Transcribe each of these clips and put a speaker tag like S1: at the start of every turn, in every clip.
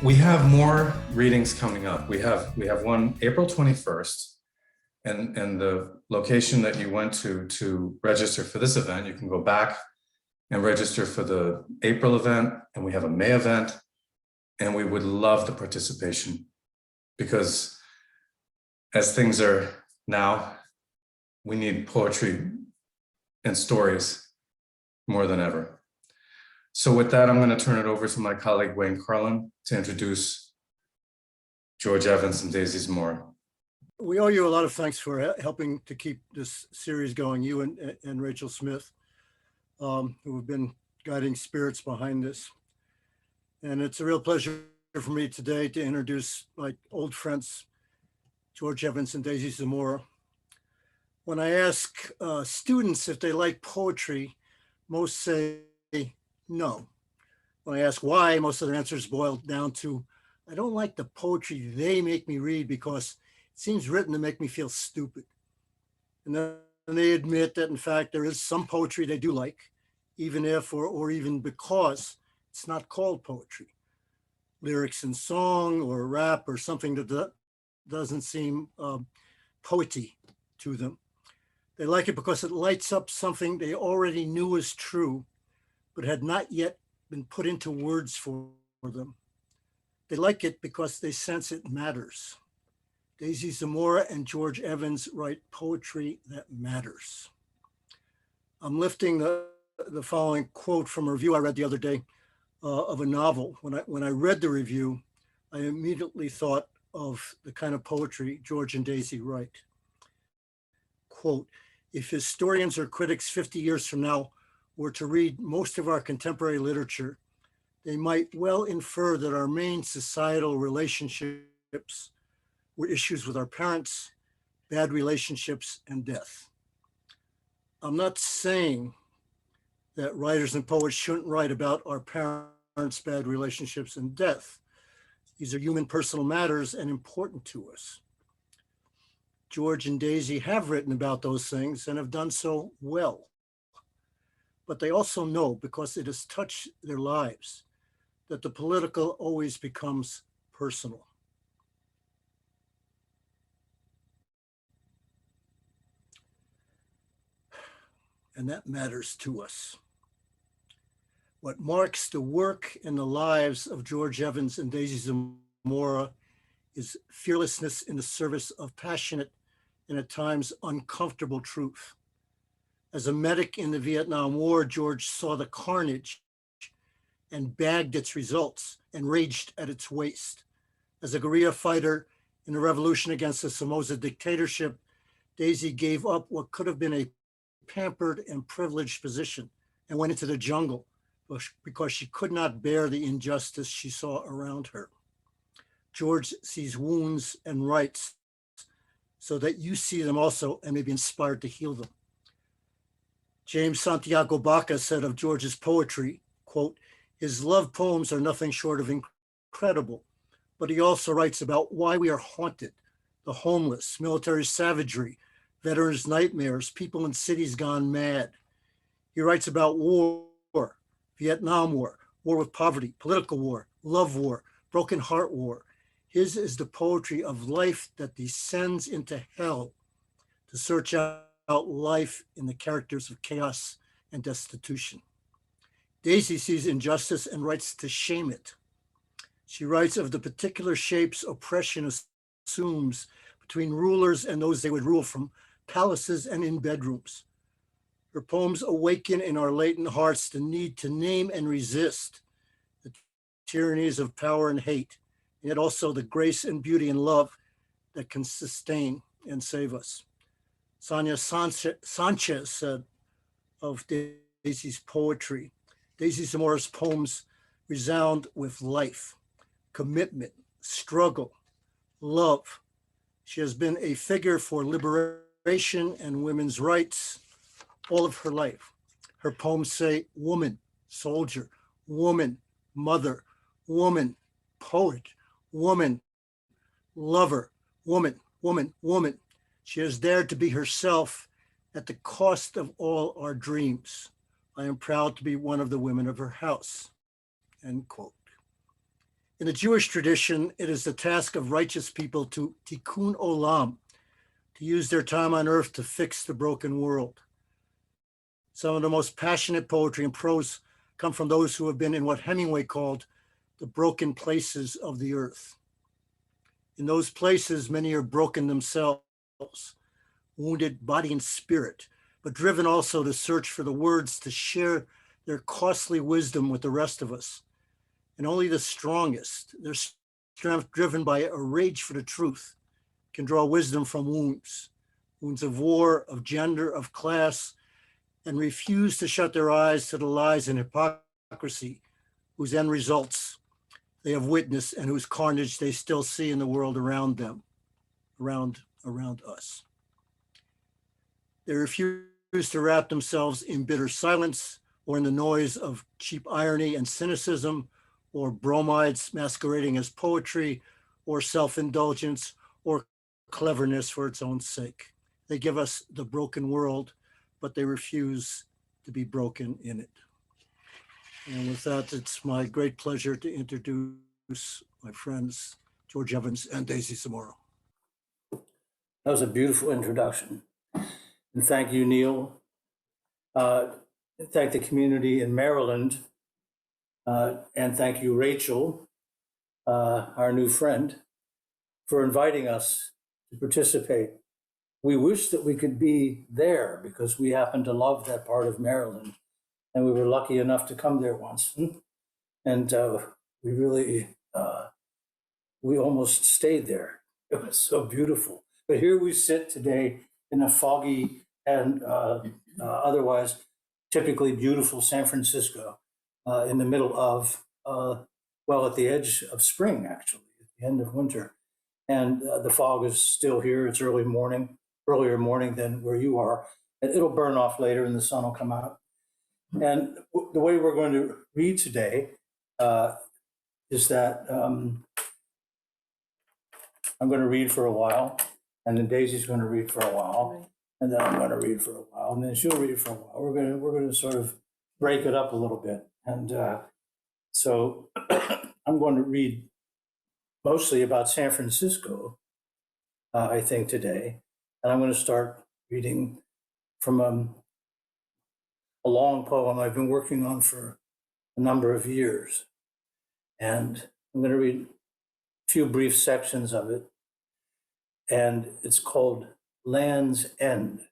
S1: We have more readings coming up. We have one April 21st, and the location that you went to register for this event, you can go back and register for the April event, and we have a May event, and we would love the participation because as things are now, we need poetry and stories more than ever. So with that, I'm going to turn it over to my colleague, Wayne Carlin, to introduce George Evans and Daisy Zamora.
S2: We owe you a lot of thanks for helping to keep this series going, you and Rachel Smith, who have been guiding spirits behind this. And it's a real pleasure for me today to introduce my old friends, George Evans and Daisy Zamora. When I ask students if they like poetry, most say no. When I ask why, most of their answers boil down to, I don't like the poetry they make me read because it seems written to make me feel stupid. And then they admit that in fact, there is some poetry they do like, even if, or even because it's not called poetry. Lyrics in song or rap or something that doesn't seem poety to them. They like it because it lights up something they already knew was true, but had not yet been put into words for them. They like it because they sense it matters. Daisy Zamora and George Evans write poetry that matters. I'm lifting the following quote from a review I read the other day of a novel. When I read the review, I immediately thought of the kind of poetry George and Daisy write. Quote, if historians or critics 50 years from now were to read most of our contemporary literature, they might well infer that our main societal relationships were issues with our parents, bad relationships, and death. I'm not saying that writers and poets shouldn't write about our parents, bad relationships, and death. These are human personal matters and important to us. George and Daisy have written about those things and have done so well. But they also know, because it has touched their lives, that the political always becomes personal. And that matters to us. What marks the work and the lives of George Evans and Daisy Zamora is fearlessness in the service of passionate and at times uncomfortable truth. As a medic in the Vietnam War, George saw the carnage and bagged its results and raged at its waste. As a guerrilla fighter in the revolution against the Somoza dictatorship, Daisy gave up what could have been a pampered and privileged position and went into the jungle because she could not bear the injustice she saw around her. George sees wounds and writes so that you see them also and may be inspired to heal them. James Santiago Baca said of George's poetry, quote, his love poems are nothing short of incredible, but he also writes about why we are haunted, the homeless, military savagery, veterans' nightmares, people in cities gone mad. He writes about war, Vietnam War, war with poverty, political war, love war, broken heart war. His is the poetry of life that descends into hell to search out life in the characters of chaos and destitution. Daisy sees injustice and writes to shame it. She writes of the particular shapes oppression assumes between rulers and those they would rule from palaces and in bedrooms. Her poems awaken in our latent hearts the need to name and resist the tyrannies of power and hate, and yet also the grace and beauty and love that can sustain and save us. Sonia Sanchez said of Daisy's poetry, Daisy Zamora's poems resound with life, commitment, struggle, love. She has been a figure for liberation and women's rights all of her life. Her poems say woman, soldier, woman, mother, woman, poet, woman, lover, woman, woman, woman. She has dared to be herself at the cost of all our dreams. I am proud to be one of the women of her house, end quote. In the Jewish tradition, it is the task of righteous people to tikkun olam, to use their time on earth to fix the broken world. Some of the most passionate poetry and prose come from those who have been in what Hemingway called the broken places of the earth. In those places, many are broken themselves, wounded body and spirit, but driven also to search for the words to share their costly wisdom with the rest of us. And only the strongest, their strength driven by a rage for the truth, can draw wisdom from wounds of war, of gender, of class, and refuse to shut their eyes to the lies and hypocrisy whose end results they have witnessed and whose carnage they still see in the world around them, around us. They refuse to wrap themselves in bitter silence or in the noise of cheap irony and cynicism, or bromides masquerading as poetry, or self-indulgence, or cleverness for its own sake. They give us the broken world, but they refuse to be broken in it. And with that, it's my great pleasure to introduce my friends, George Evans and Daisy Zamora.
S3: That was a beautiful introduction. And thank you, Neil. Thank the community in Maryland. And thank you, Rachel, our new friend, for inviting us to participate. We wish that we could be there because we happen to love that part of Maryland. And we were lucky enough to come there once. And we really, we almost stayed there. It was so beautiful. But here we sit today in a foggy and otherwise typically beautiful San Francisco in the middle of, well, at the edge of spring, actually, at the end of winter. And the fog is still here. It's earlier morning than where you are. And it'll burn off later and the sun will come out. And the way we're going to read today is that I'm going to read for a while, and then Daisy's going to read for a while, and then I'm going to read for a while, and then she'll read for a while. We're going to sort of break it up a little bit. And so I'm going to read mostly about San Francisco, I think, today. And I'm going to start reading from a long poem I've been working on for a number of years. And I'm going to read a few brief sections of it. And it's called Land's End.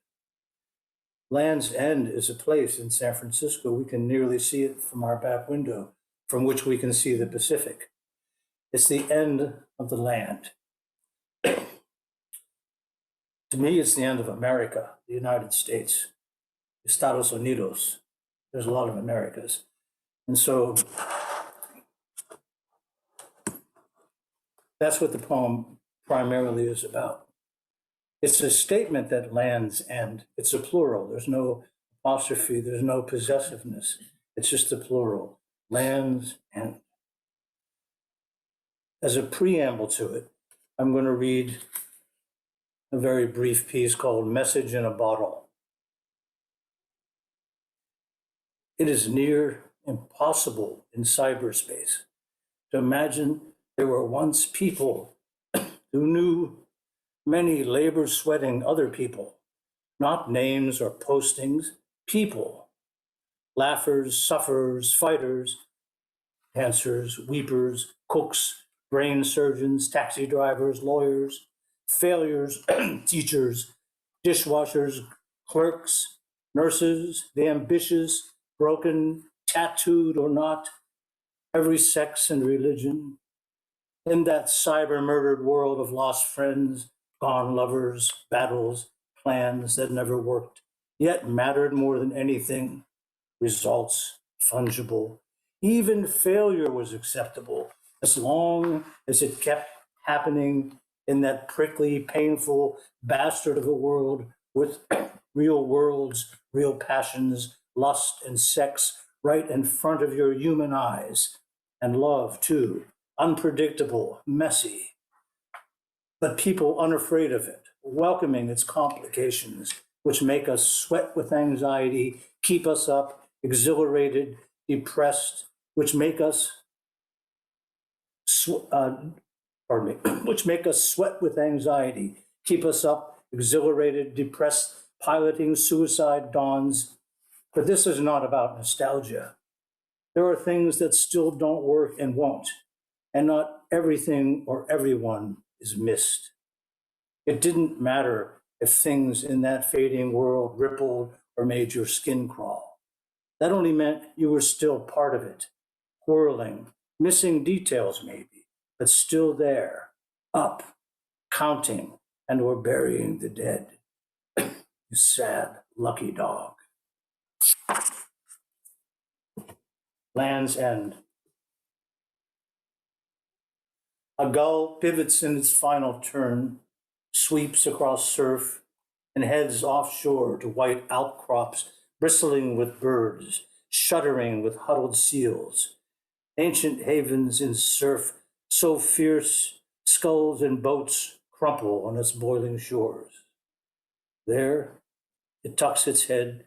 S3: Land's End is a place in San Francisco. We can nearly see it from our back window, from which we can see the Pacific. It's the end of the land. To me, it's the end of America, the United States, Estados Unidos. There's a lot of Americas. And so that's what the poem primarily is about. It's a statement that lands end. It's a plural. There's no apostrophe. There's no possessiveness. It's just a plural. Lands end. As a preamble to it, I'm going to read a very brief piece called Message in a Bottle. It is near impossible in cyberspace to imagine there were once people who knew many labor-sweating other people, not names or postings, people, laughers, sufferers, fighters, dancers, weepers, cooks, brain surgeons, taxi drivers, lawyers, failures, teachers, dishwashers, clerks, nurses, the ambitious, broken, tattooed or not, every sex and religion. In that cyber-murdered world of lost friends, gone lovers, battles, plans that never worked, yet mattered more than anything, results, fungible. Even failure was acceptable as long as it kept happening in that prickly, painful bastard of a world with real worlds, real passions, lust and sex right in front of your human eyes, and love too, unpredictable, messy, but people unafraid of it, welcoming its complications, which make us sweat with anxiety, keep us up, exhilarated, depressed, which make us which make us sweat with anxiety, keep us up, exhilarated, depressed, piloting suicide dawns. But this is not about nostalgia. There are things that still don't work and won't, and not everything or everyone is missed. It didn't matter if things in that fading world rippled or made your skin crawl. That only meant you were still part of it, whirling, missing details maybe, but still there, up, counting, and were burying the dead. You sad, lucky dog. Land's End. A gull pivots in its final turn, sweeps across surf, and heads offshore to white outcrops bristling with birds, shuddering with huddled seals. Ancient havens in surf so fierce, skulls and boats crumple on its boiling shores. There, it tucks its head,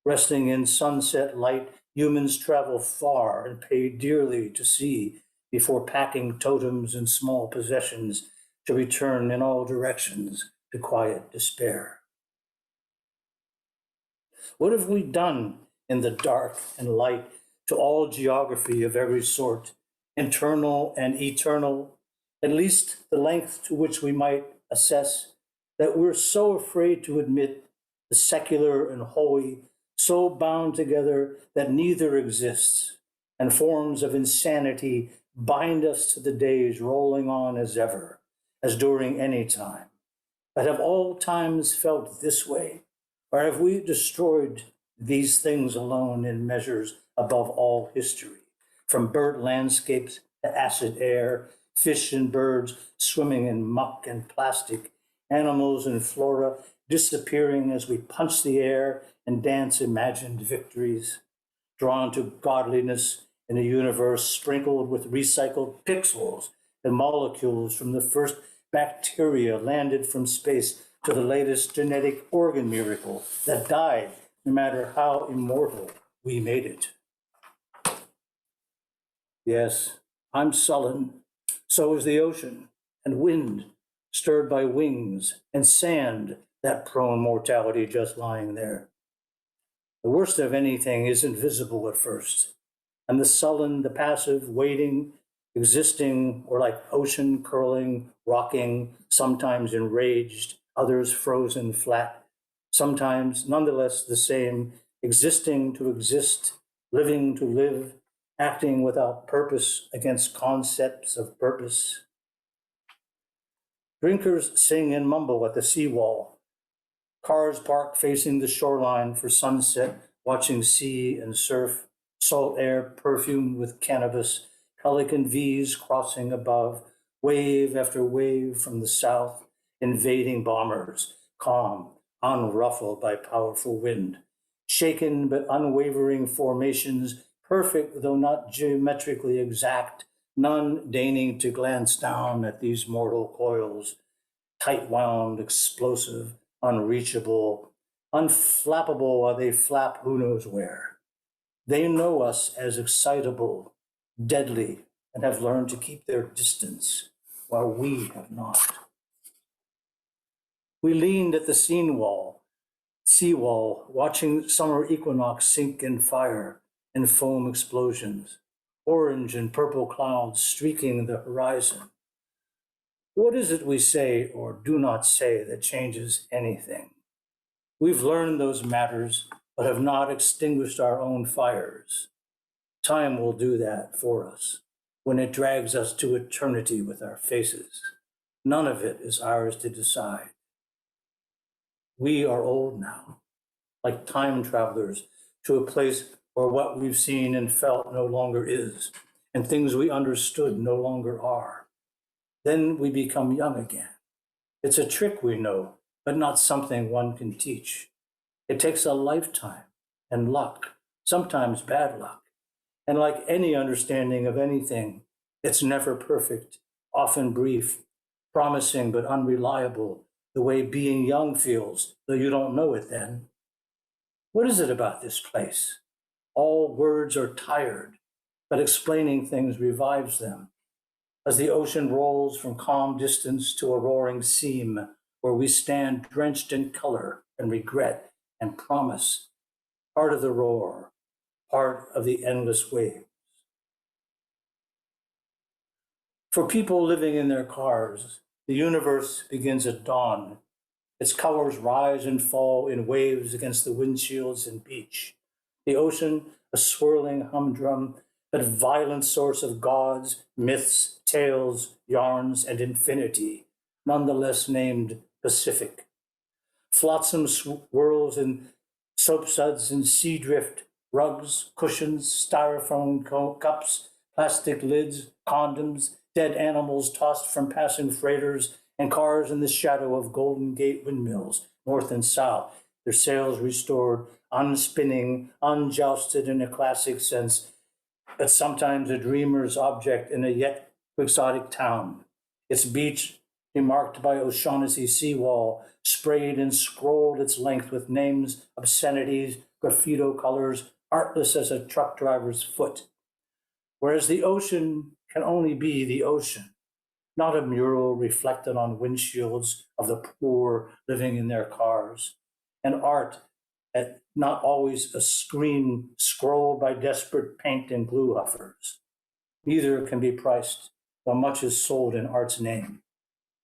S3: resting in sunset light. Humans travel far and pay dearly to see before packing totems and small possessions to return in all directions to quiet despair. What have we done in the dark and light to all geography of every sort, internal and eternal, at least the length to which we might assess, that we're so afraid to admit the secular and holy, so bound together that neither exists, and forms of insanity bind us to the days rolling on as ever, as during any time. But have all times felt this way? Or have we destroyed these things alone in measures above all history, from burnt landscapes to acid air, fish and birds swimming in muck and plastic, animals and flora disappearing as we punch the air and dance imagined victories, drawn to godliness in a universe sprinkled with recycled pixels and molecules from the first bacteria landed from space to the latest genetic organ miracle that died no matter how immortal we made it. Yes, I'm sullen. So is the ocean, and wind stirred by wings, and sand, that prone mortality just lying there. The worst of anything isn't visible at first, and the sullen, the passive, waiting, existing, or like ocean curling, rocking, sometimes enraged, others frozen flat, sometimes nonetheless the same, existing to exist, living to live, acting without purpose against concepts of purpose. Drinkers sing and mumble at the seawall. Cars park facing the shoreline for sunset, watching sea and surf, salt air perfumed with cannabis, pelican V's crossing above, wave after wave from the south, invading bombers, calm, unruffled by powerful wind, shaken but unwavering formations, perfect though not geometrically exact, none deigning to glance down at these mortal coils, tight-wound, explosive, unreachable, unflappable while they flap who knows where. They know us as excitable, deadly, and have learned to keep their distance, while we have not. We leaned at the seawall, watching summer equinox sink in fire and foam explosions, orange and purple clouds streaking the horizon. What is it we say or do not say that changes anything? We've learned those matters, but have not extinguished our own fires. Time will do that for us when it drags us to eternity with our faces. None of it is ours to decide. We are old now, like time travelers to a place where what we've seen and felt no longer is, and things we understood no longer are. Then we become young again. It's a trick we know, but not something one can teach. It takes a lifetime and luck, sometimes bad luck. And like any understanding of anything, it's never perfect, often brief, promising but unreliable, the way being young feels, though you don't know it then. What is it about this place? All words are tired, but explaining things revives them. as the ocean rolls from calm distance to a roaring seam where we stand drenched in color and regret and promise, part of the roar, part of the endless wave. For people living in their cars, the universe begins at dawn. Its colors rise and fall in waves against the windshields and beach. The ocean, a swirling humdrum, but violent source of gods, myths, tales, yarns, and infinity, nonetheless named Pacific. Flotsam swirls in soapsuds and sea drift, rugs, cushions, styrofoam cups, plastic lids, condoms, dead animals tossed from passing freighters, and cars in the shadow of Golden Gate windmills, north and south, their sails restored, unspinning, unjousted in a classic sense, but sometimes a dreamer's object in a yet quixotic town. Its beach, remarked by O'Shaughnessy seawall, sprayed and scrolled its length with names, obscenities, graffito colors, artless as a truck driver's foot. Whereas the ocean can only be the ocean, not a mural reflected on windshields of the poor living in their cars, and art, not always a screen scrolled by desperate paint and glue huffers. Neither can be priced, though much is sold in art's name,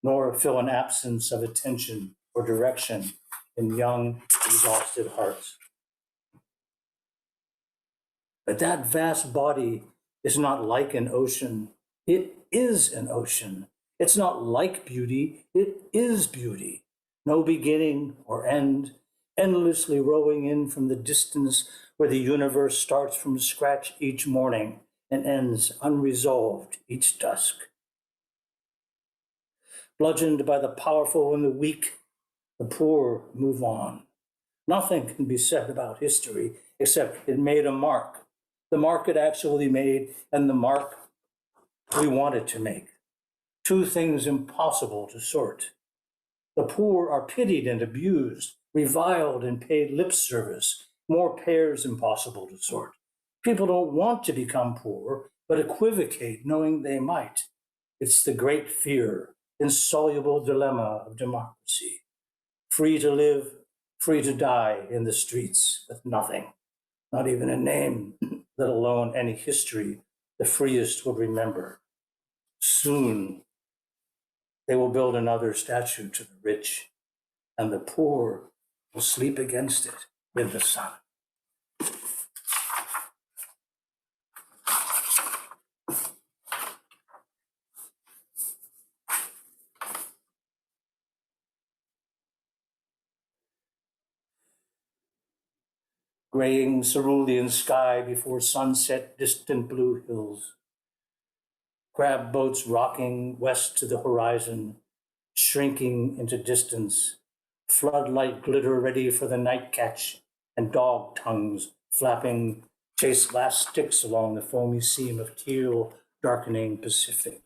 S3: nor fill an absence of attention or direction in young, exhausted hearts. But that vast body is not like an ocean. It is an ocean. It's not like beauty. It is beauty. No beginning or end, endlessly rowing in from the distance where the universe starts from scratch each morning and ends unresolved each dusk. Bludgeoned by the powerful and the weak, the poor move on. Nothing can be said about history except it made a mark, the mark it actually made and the mark we wanted to make. Two things impossible to sort. The poor are pitied and abused, reviled and paid lip service, more pairs impossible to sort. People don't want to become poor, but equivocate knowing they might. It's the great fear, insoluble dilemma of democracy. Free to live, free to die in the streets with nothing, not even a name, let alone any history the freest would remember. Soon, they will build another statue to the rich, and the poor will sleep against it in the sun. Graying cerulean sky before sunset, distant blue hills. Crab boats rocking west to the horizon, shrinking into distance. Floodlight glitter ready for the night catch, and dog tongues flapping chase last sticks along the foamy seam of teal, darkening Pacific.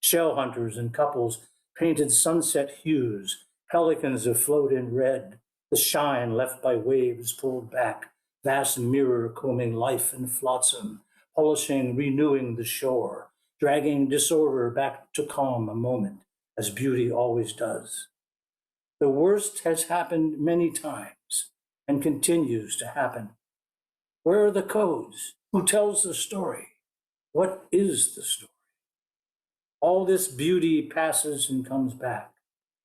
S3: Shell hunters and couples painted sunset hues, pelicans afloat in red, the shine left by waves pulled back, vast mirror combing life in flotsam, polishing, renewing the shore, dragging disorder back to calm a moment, as beauty always does. The worst has happened many times and continues to happen. Where are the codes? Who tells the story? What is the story? All this beauty passes and comes back.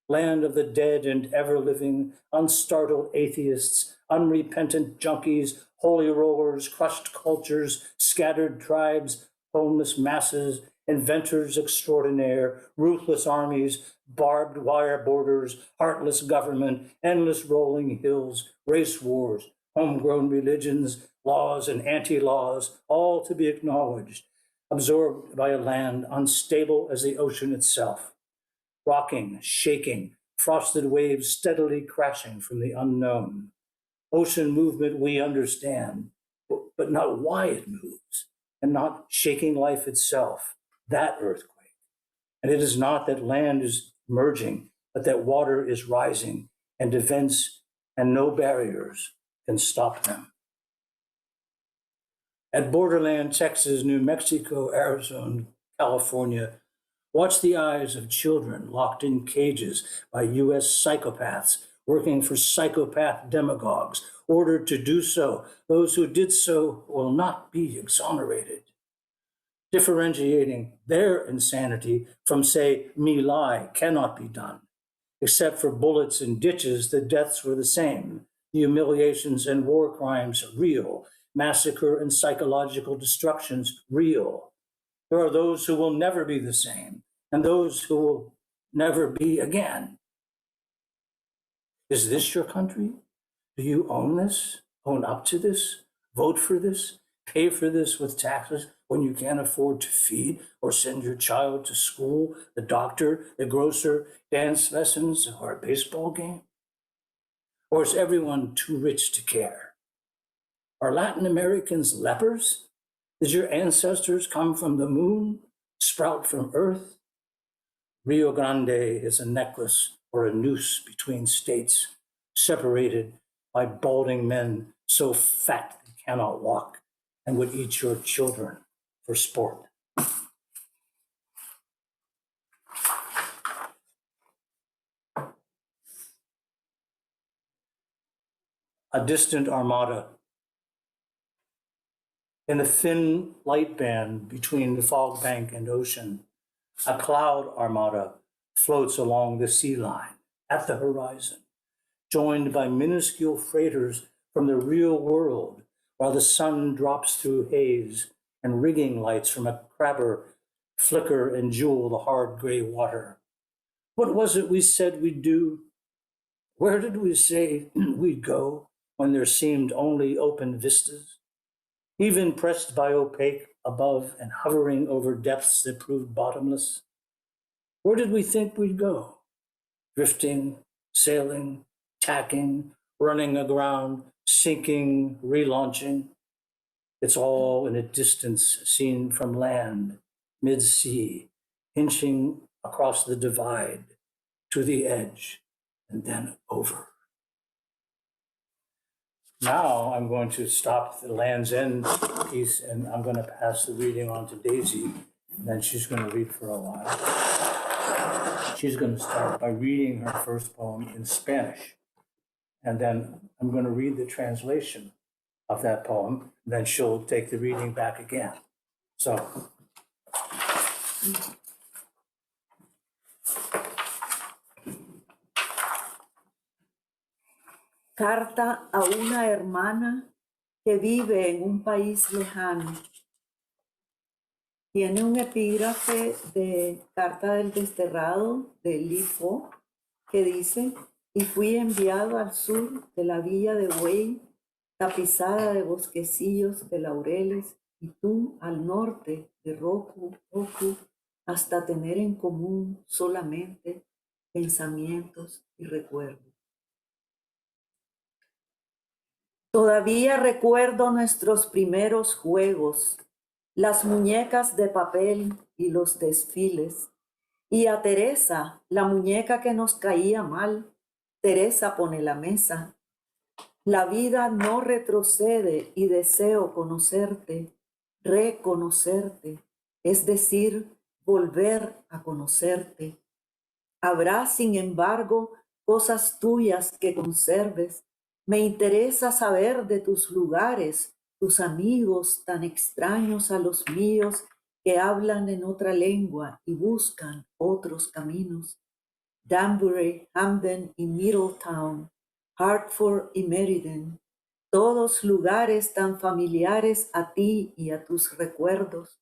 S3: Land of the dead and ever-living, unstartled atheists, unrepentant junkies, holy rollers, crushed cultures, scattered tribes, homeless masses, inventors extraordinaire, ruthless armies, barbed wire borders, heartless government, endless rolling hills, race wars, homegrown religions, laws and anti-laws, all to be acknowledged, absorbed by a land unstable as the ocean itself. Rocking, shaking, frosted waves steadily crashing from the unknown. Ocean movement we understand, but not why it moves, and not shaking life itself, that earthquake. And it is not that land is merging, but that water is rising, and events and no barriers can stop them. At borderland Texas, New Mexico, Arizona, California, watch the eyes of children locked in cages by US psychopaths working for psychopath demagogues, ordered to do so. Those who did so will not be exonerated. Differentiating their insanity from, say, My Lai cannot be done. Except for bullets in ditches, the deaths were the same. The humiliations and war crimes real. Massacre and psychological destructions real. There are those who will never be the same, and those who will never be again. Is this your country? Do you own this? Own up to this? Vote for this? Pay for this with taxes when you can't afford to feed or send your child to school, the doctor, the grocer, dance lessons, or a baseball game? Or is everyone too rich to care? Are Latin Americans lepers? Did your ancestors come from the moon, sprout from earth? Rio Grande is a necklace or a noose between states, separated by balding men so fat they cannot walk and would eat your children for sport. A distant armada. In the thin light band between the fog bank and ocean, a cloud armada floats along the sea line at the horizon, joined by minuscule freighters from the real world, while the sun drops through haze and rigging lights from a crabber flicker and jewel the hard gray water. What was it we said we'd do? Where did we say we'd go when there seemed only open vistas? Even pressed by opaque above and hovering over depths that proved bottomless? Where did we think we'd go? Drifting, sailing, tacking, running aground, sinking, relaunching. It's all in a distance seen from land, mid-sea, inching across the divide to the edge and then over. Now I'm going to stop the Land's End piece and I'm going to pass the reading on to Daisy, and then she's going to read for a while. She's going to start by reading her first poem in Spanish, and then I'm going to read the translation of that poem, and then she'll take the reading back again. So.
S4: Carta a una hermana que vive en un país lejano. Tiene un epígrafe de Carta del Desterrado de Lifo que dice: y fui enviado al sur de la villa de Buey, tapizada de bosquecillos de laureles, y tú al norte de Roku, hasta tener en común solamente pensamientos y recuerdos. Todavía recuerdo nuestros primeros juegos, las muñecas de papel y los desfiles. Y a Teresa, la muñeca que nos caía mal, Teresa pone la mesa. La vida no retrocede y deseo conocerte, reconocerte, es decir, volver a conocerte. Habrá, sin embargo, cosas tuyas que conserves. Me interesa saber de tus lugares, tus amigos tan extraños a los míos que hablan en otra lengua y buscan otros caminos. Danbury, Hamden y Middletown, Hartford y Meriden, todos lugares tan familiares a ti y a tus recuerdos.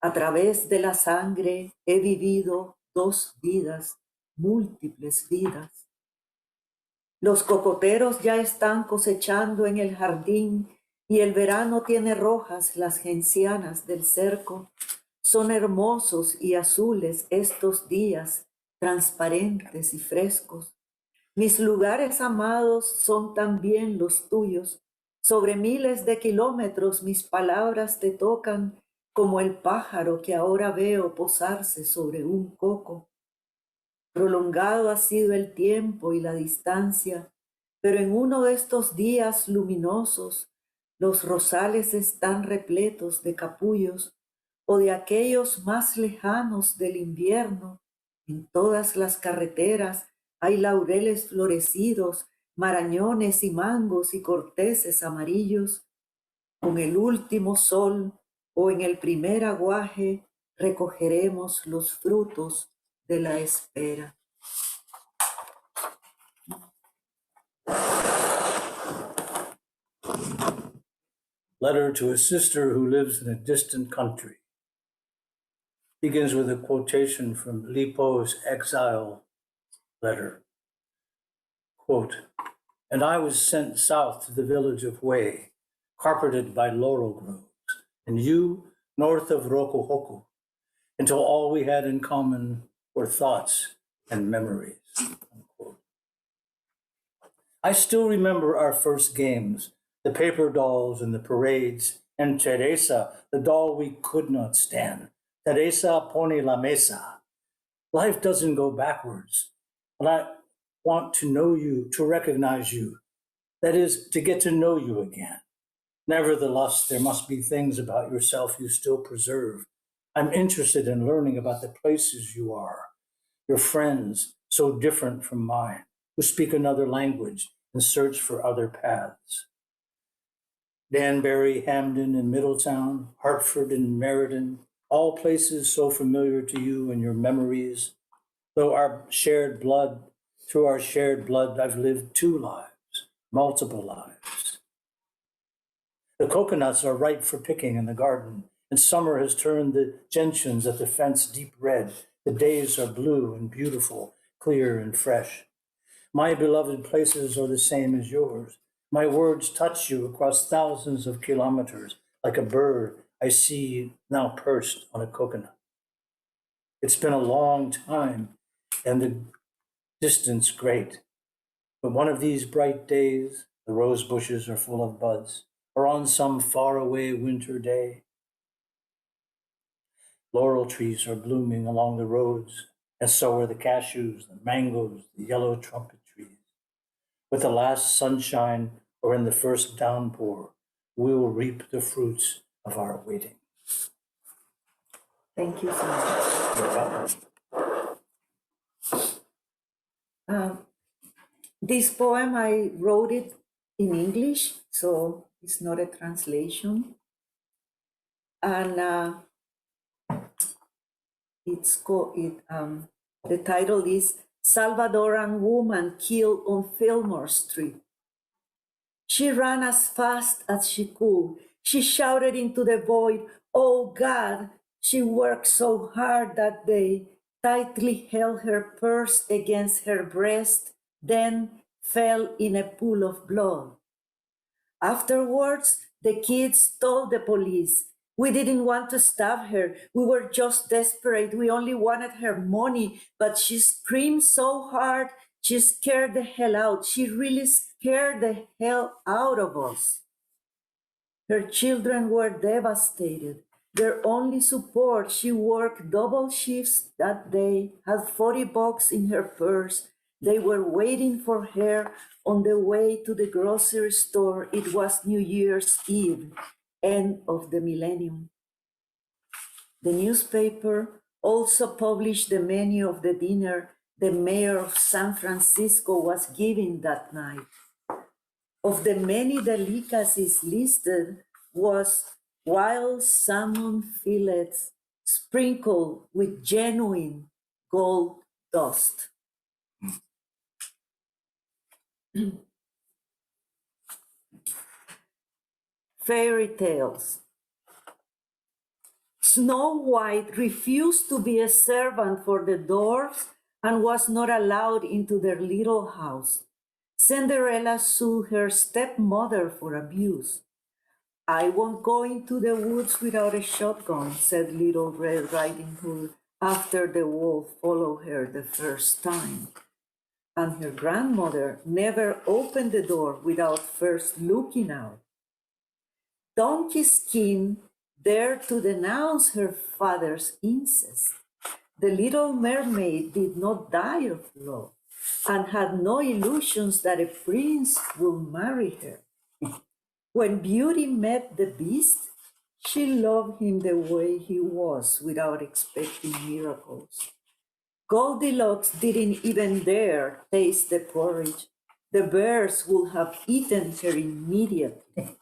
S4: A través de la sangre he vivido 2 vidas, múltiples vidas. Los cocoteros ya están cosechando en el jardín y el verano tiene rojas las gencianas del cerco. Son hermosos y azules estos días, transparentes y frescos. Mis lugares amados son también los tuyos. Sobre miles de kilómetros mis palabras te tocan como el pájaro que ahora veo posarse sobre un coco. Prolongado ha sido el tiempo y la distancia, pero en uno de estos días luminosos, los rosales están repletos de capullos, o de aquellos más lejanos del invierno. En todas las carreteras hay laureles florecidos, marañones y mangos y corteses amarillos. Con el último sol o en el primer aguaje recogeremos los frutos de la espera.
S3: Letter to a sister who lives in a distant country. Begins with a quotation from Lipo's exile letter. Quote, "And I was sent south to the village of Hue, carpeted by laurel groves, and you north of Rokuhoku, until all we had in common were thoughts and memories." Unquote. I still remember our first games, the paper dolls and the parades, and Teresa, the doll we could not stand. Teresa pone la mesa. Life doesn't go backwards, but I want to know you, to recognize you. That is, to get to know you again. Nevertheless, there must be things about yourself you still preserve. I'm interested in learning about the places you are, your friends, so different from mine, who speak another language and search for other paths. Danbury, Hamden, and Middletown, Hartford and Meriden, all places so familiar to you and your memories. Through our shared blood, I've lived two lives, multiple lives. The coconuts are ripe for picking in the garden, and summer has turned the gentians at the fence deep red. The days are blue and beautiful, clear and fresh. My beloved places are the same as yours. My words touch you across thousands of kilometers, like a bird I see now perched on a coconut. It's been a long time, and the distance great. But one of these bright days, the rose bushes are full of buds, or on some faraway winter day, laurel trees are blooming along the roads, and so are the cashews, the mangoes, the yellow trumpet trees. With the last sunshine or in the first downpour, we will reap the fruits of our waiting.
S4: Thank you so much. This poem, I wrote it in English, so it's not a translation. And the title is Salvadoran Woman Killed on Fillmore Street. She ran as fast as she could. She shouted into the void, "Oh God!" She worked so hard that day, tightly held her purse against her breast, then fell in a pool of blood. Afterwards, the kids told the police, "We didn't want to stab her. We were just desperate. We only wanted her money." But she screamed so hard, she scared the hell out. She really scared the hell out of us. Her children were devastated. Their only support, she worked double shifts that day, had $40 in her purse. They were waiting for her on the way to the grocery store. It was New Year's Eve, end of the millennium. The newspaper also published the menu of the dinner the mayor of San Francisco was giving that night. Of the many delicacies listed was wild salmon fillets sprinkled with genuine gold dust. Fairy tales. Snow White refused to be a servant for the dwarfs and was not allowed into their little house. Cinderella sued her stepmother for abuse. "I won't go into the woods without a shotgun," said Little Red Riding Hood after the wolf followed her the first time. And her grandmother never opened the door without first looking out. Donkey Skin dared to denounce her father's incest. The Little Mermaid did not die of love and had no illusions that a prince would marry her. When Beauty met the Beast, She loved him the way he was without expecting miracles. Goldilocks didn't even dare taste the porridge. The bears would have eaten her immediately.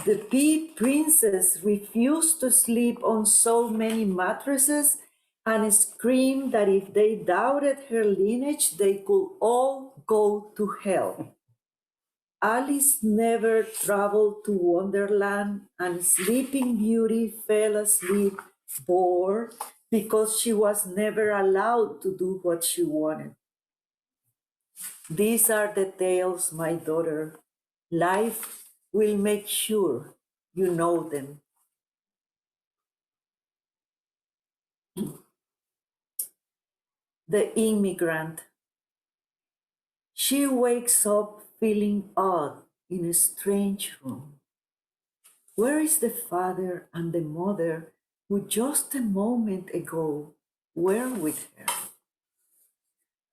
S4: The bee princess refused to sleep on so many mattresses and screamed that if they doubted her lineage, they could all go to hell. Alice never traveled to Wonderland, and Sleeping Beauty fell asleep bored because she was never allowed to do what she wanted. These are the tales, my daughter. Life will make sure you know them. The Immigrant. She wakes up feeling odd in a strange room. Where is the father and the mother who just a moment ago were with her?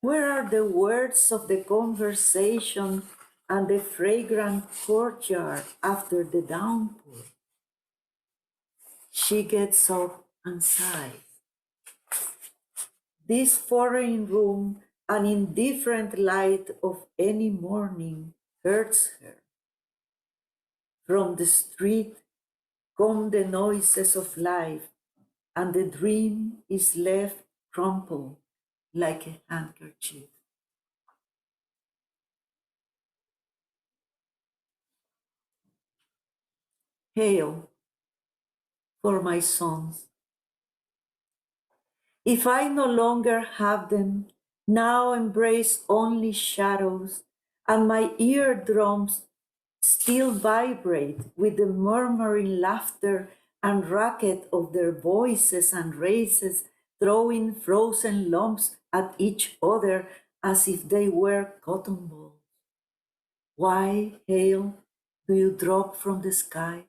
S4: Where are the words of the conversation and the fragrant courtyard after the downpour? She gets up and sighs. This foreign room, an indifferent light of any morning, hurts her. From the street come the noises of life, and the dream is left crumpled like a handkerchief. Hail for my sons. If I no longer have them, now embrace only shadows, and my eardrums still vibrate with the murmuring laughter and racket of their voices and races, throwing frozen lumps at each other as if they were cotton balls. Why, hail, do you drop from the sky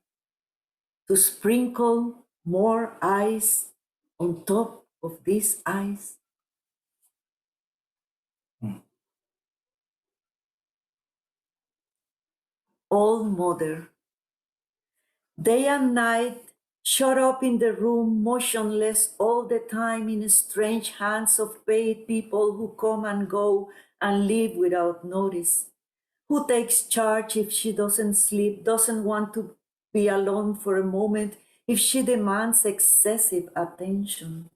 S4: to sprinkle more ice on top of this ice? Old mother, day and night, shut up in the room, motionless all the time in strange hands of paid people who come and go and leave without notice. Who takes charge if she doesn't sleep, doesn't want to be alone for a moment, if she demands excessive attention?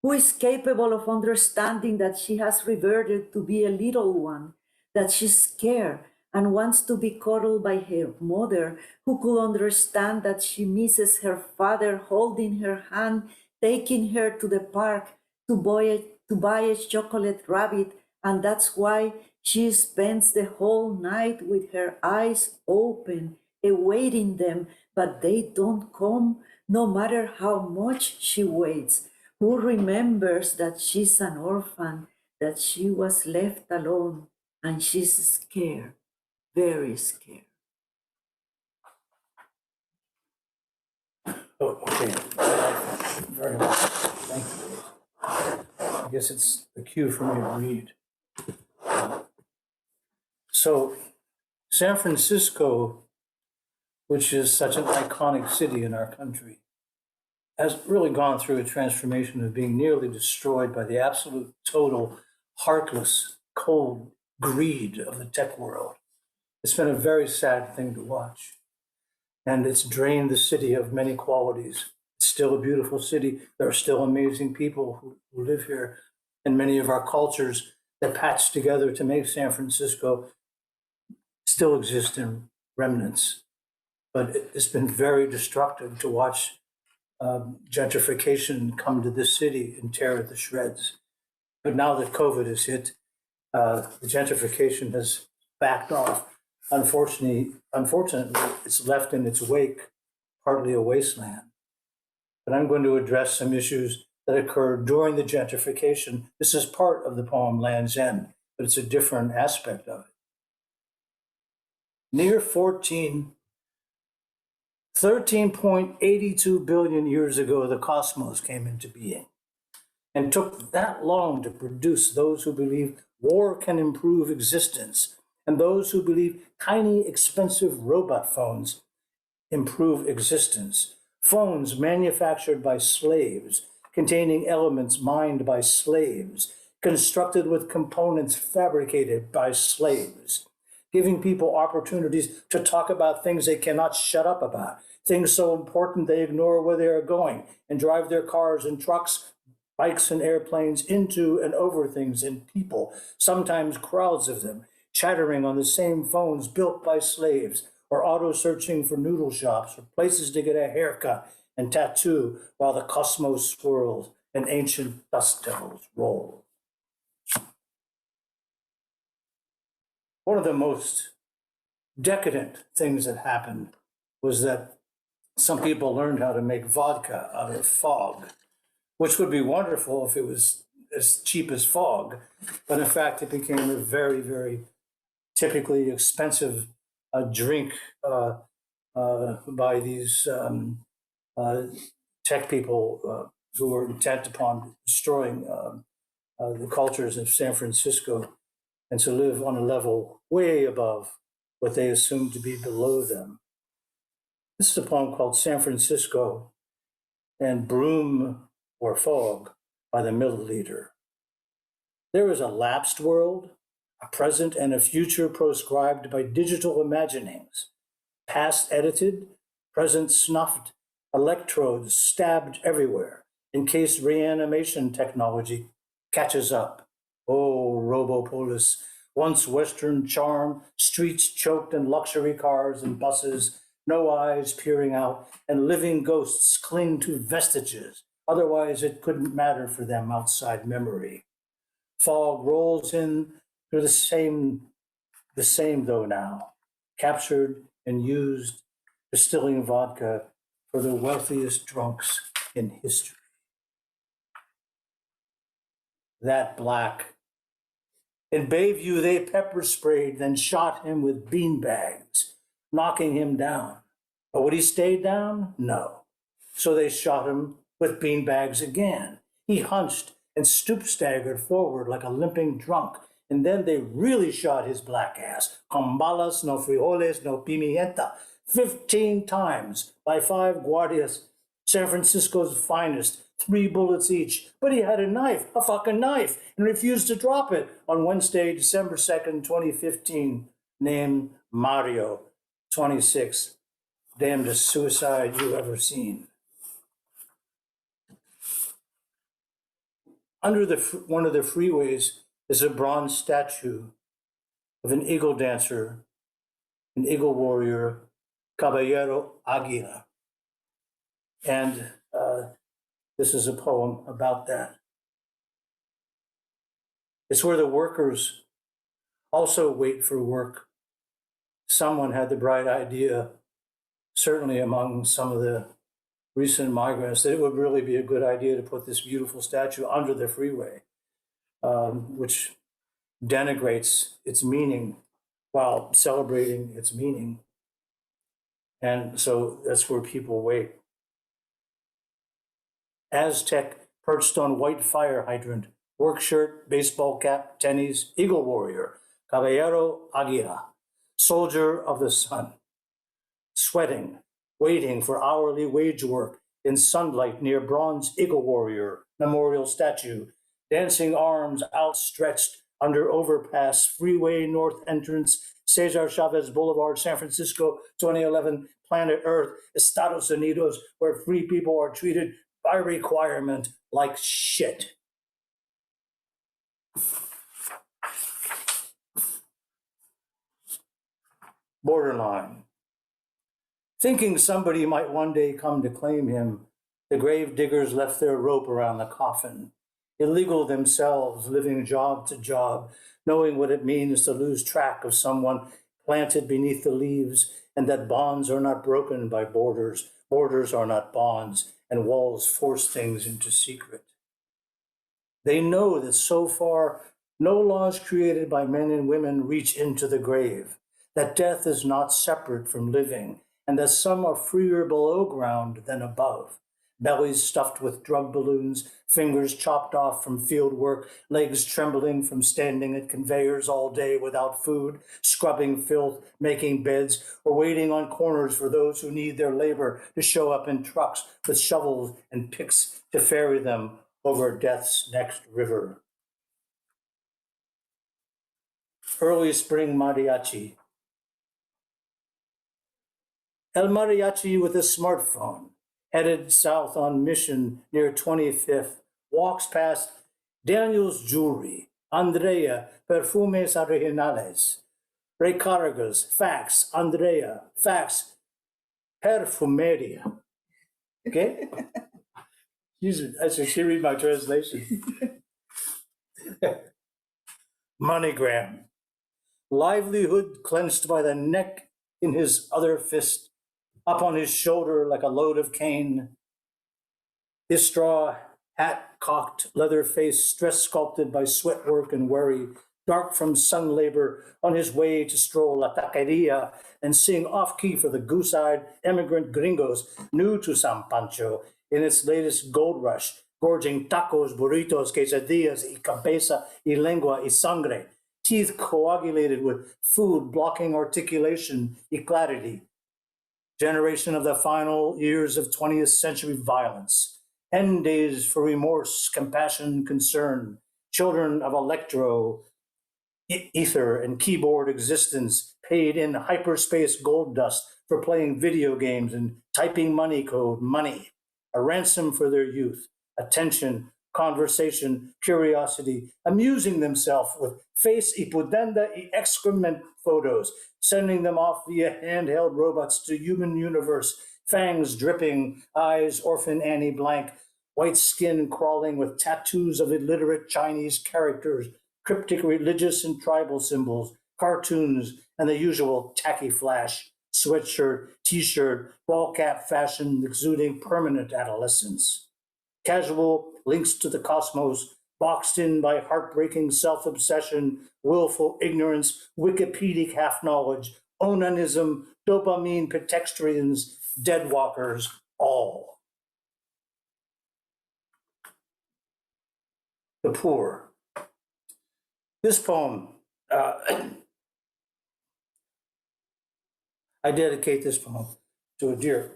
S4: Who is capable of understanding that she has reverted to be a little one, that she's scared and wants to be cuddled by her mother, who could understand that she misses her father holding her hand, taking her to the park to buy a chocolate rabbit, and that's why she spends the whole night with her eyes open, awaiting them, but they don't come, no matter how much she waits. Who remembers that she's an orphan, that she was left alone, and she's scared, very scared.
S3: Oh, okay. Very much. Thank you. I guess it's the cue for me to read. So, San Francisco, which is such an iconic city in our country, has really gone through a transformation of being nearly destroyed by the absolute, total, heartless, cold greed of the tech world. It's been a very sad thing to watch. And it's drained the city of many qualities. It's still a beautiful city. There are still amazing people who live here. And many of our cultures that patched together to make San Francisco still exist in remnants. But it's been very destructive to watch gentrification come to this city and tear it to shreds. But now that COVID has hit, the gentrification has backed off. Unfortunately, it's left in its wake partly a wasteland. But I'm going to address some issues that occurred during the gentrification. This is part of the poem Land's End, but it's a different aspect of it. Near 13.82 billion years ago, the cosmos came into being, and took that long to produce those who believe war can improve existence, and those who believe tiny, expensive robot phones improve existence. phones manufactured by slaves, containing elements mined by slaves, constructed with components fabricated by slaves, giving people opportunities to talk about things they cannot shut up about, things so important they ignore where they are going and drive their cars and trucks, bikes and airplanes into and over things and people, sometimes crowds of them, chattering on the same phones built by slaves, or auto-searching for noodle shops or places to get a haircut and tattoo while the cosmos swirls and ancient dust devils roll. One of the most decadent things that happened was that some people learned how to make vodka out of fog, which would be wonderful if it was as cheap as fog. But in fact, it became a very, very typically expensive drink by these tech people who were intent upon destroying the cultures of San Francisco and to live on a level way above what they assumed to be below them. This is a poem called San Francisco and Broom or Fog by the Milliliter. There is a lapsed world, a present and a future proscribed by digital imaginings, past edited, present snuffed, electrodes stabbed everywhere in case reanimation technology catches up. Oh, Robopolis, once Western charm, streets choked in luxury cars and buses, no eyes peering out, and living ghosts cling to vestiges. Otherwise, it couldn't matter for them outside memory. Fog rolls in through the same though now, captured and used, distilling vodka for the wealthiest drunks in history. That black. In Bayview, they pepper sprayed, then shot him with beanbags, knocking him down. But would he stay down? No. So they shot him with beanbags again. He hunched and stoop-staggered forward like a limping drunk. And then they really shot his black ass, con balas, no frijoles, no pimienta, 15 times by 5 guardias, San Francisco's finest, 3 bullets each. But he had a knife, a fucking knife, and refused to drop it on Wednesday, December 2nd, 2015, named Mario, 26, damnedest suicide you ever seen. Under one of the freeways is a bronze statue of an eagle dancer, an eagle warrior, Caballero Aguila. And this is a poem about that. It's where the workers also wait for work. Someone had the bright idea, certainly among some of the recent migrants, that it would really be a good idea to put this beautiful statue under the freeway, which denigrates its meaning while celebrating its meaning. And so that's where people wait. Aztec perched on white fire hydrant, work shirt, baseball cap, tennies, eagle warrior, Caballero Aguila, soldier of the sun, sweating, waiting for hourly wage work in sunlight near bronze eagle warrior memorial statue, dancing arms outstretched under overpass, freeway north entrance, Cesar Chavez Boulevard, San Francisco, 2011, planet Earth, Estados Unidos, where free people are treated by requirement like shit. Borderline. Thinking somebody might one day come to claim him, the grave diggers left their rope around the coffin, illegal themselves, living job to job, knowing what it means to lose track of someone planted beneath the leaves, and that bonds are not broken by borders, borders are not bonds, and walls force things into secret. They know that so far, no laws created by men and women reach into the grave, that death is not separate from living, and that some are freer below ground than above, bellies stuffed with drug balloons, fingers chopped off from field work, legs trembling from standing at conveyors all day without food, scrubbing filth, making beds, or waiting on corners for those who need their labor to show up in trucks with shovels and picks to ferry them over death's next river. Early spring mariachi. El mariachi with a smartphone, headed south on Mission near 25th, walks past Daniel's Jewelry, Andrea, Perfumes Originales, Recargas, Fax, Andrea, Fax, Perfumeria. Okay? I should read my translation. MoneyGram. Livelihood clenched by the neck in his other fist, up on his shoulder like a load of cane. His straw hat cocked, leather face stress sculpted by sweat work and worry, dark from sun labor, on his way to stroll La Taqueria and sing off-key for the goose-eyed immigrant gringos new to San Pancho in its latest gold rush, gorging tacos, burritos, quesadillas, y cabeza, y lengua, y sangre, teeth coagulated with food blocking articulation, y clarity. Generation of the final years of 20th century violence, end days for remorse, compassion, concern, children of electro, ether, and keyboard existence, paid in hyperspace gold dust for playing video games and typing money code, money, a ransom for their youth, attention, conversation, curiosity, amusing themselves with face y pudenda y excrement photos, sending them off via handheld robots to human universe, fangs dripping, eyes orphan Annie blank, white skin crawling with tattoos of illiterate Chinese characters, cryptic religious and tribal symbols, cartoons, and the usual tacky flash, sweatshirt, t-shirt, ball cap fashion exuding permanent adolescence. Casual links to the cosmos, boxed in by heartbreaking self-obsession, willful ignorance, Wikipedic half-knowledge, onanism, dopamine pretextrians, deadwalkers, all. The poor. This poem, I dedicate this poem to a dear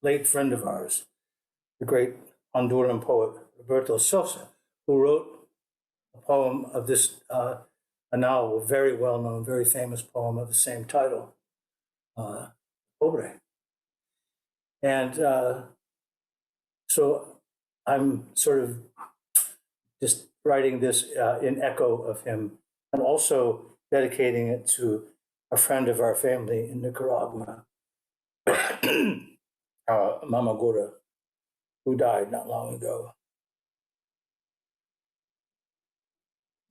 S3: late friend of ours, the great Honduran poet Roberto Sosa, who wrote a poem of this, a now very well-known, very famous poem of the same title, Pobre. And so I'm sort of just writing this in echo of him, and also dedicating it to a friend of our family in Nicaragua, Mama Gura, who died not long ago.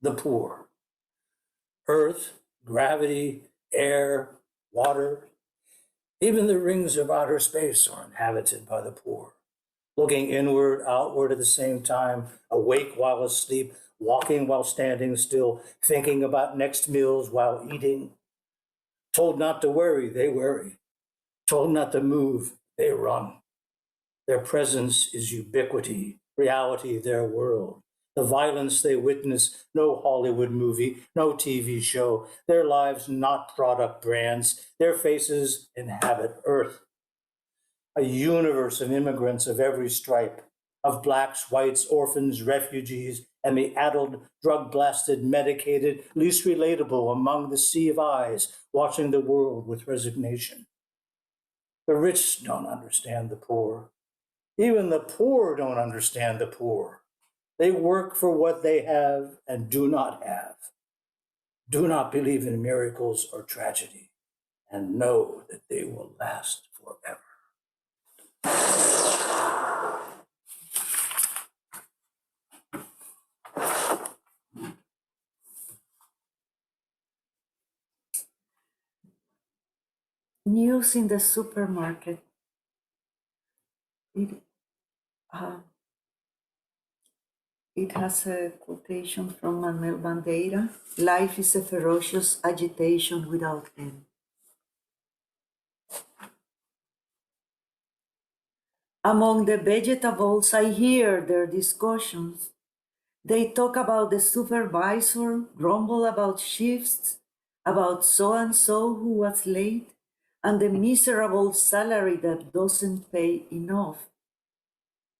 S3: The poor. Earth, gravity, air, water, even the rings of outer space are inhabited by the poor. Looking inward, outward at the same time, awake while asleep, walking while standing still, thinking about next meals while eating. Told not to worry, they worry. Told not to move, they run. Their presence is ubiquity, reality, their world. The violence they witness, no Hollywood movie, no TV show. Their lives, not product brands. Their faces inhabit Earth. A universe of immigrants of every stripe, of blacks, whites, orphans, refugees, and the addled, drug-blasted, medicated, least relatable among the sea of eyes, watching the world with resignation. The rich don't understand the poor. Even the poor don't understand the poor. They work for what they have and do not have. Do not believe in miracles or tragedy, and know that they will last forever.
S4: News in the supermarket. It has a quotation from Manuel Bandeira. Life is a ferocious agitation without end. Among the vegetables, I hear their discussions. They talk about the supervisor, grumble about shifts, about so-and-so who was late, and the miserable salary that doesn't pay enough.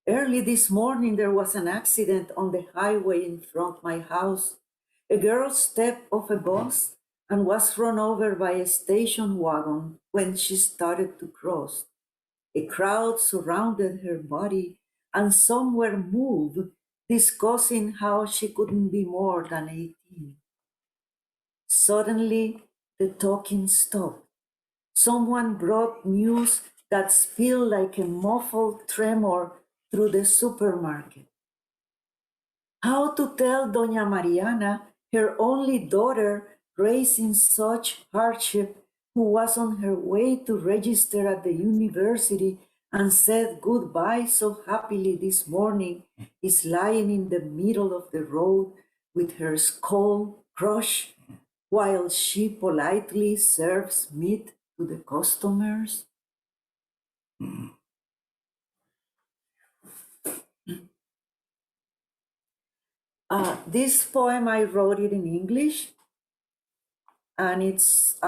S4: Early this morning, there was an accident on the highway in front of my house. A girl stepped off a bus and was run over by a station wagon when she started to cross. A crowd surrounded her body, and some were moved, discussing how she couldn't be more than 18. Suddenly, the talking stopped. Someone brought news that spilled like a muffled tremor through the supermarket. How to tell Doña Mariana, her only daughter, raised in such hardship, who was on her way to register at the university and said goodbye so happily this morning, is lying in the middle of the road with her skull crushed while she politely serves meat to the customers? This poem, I wrote it in English, and it's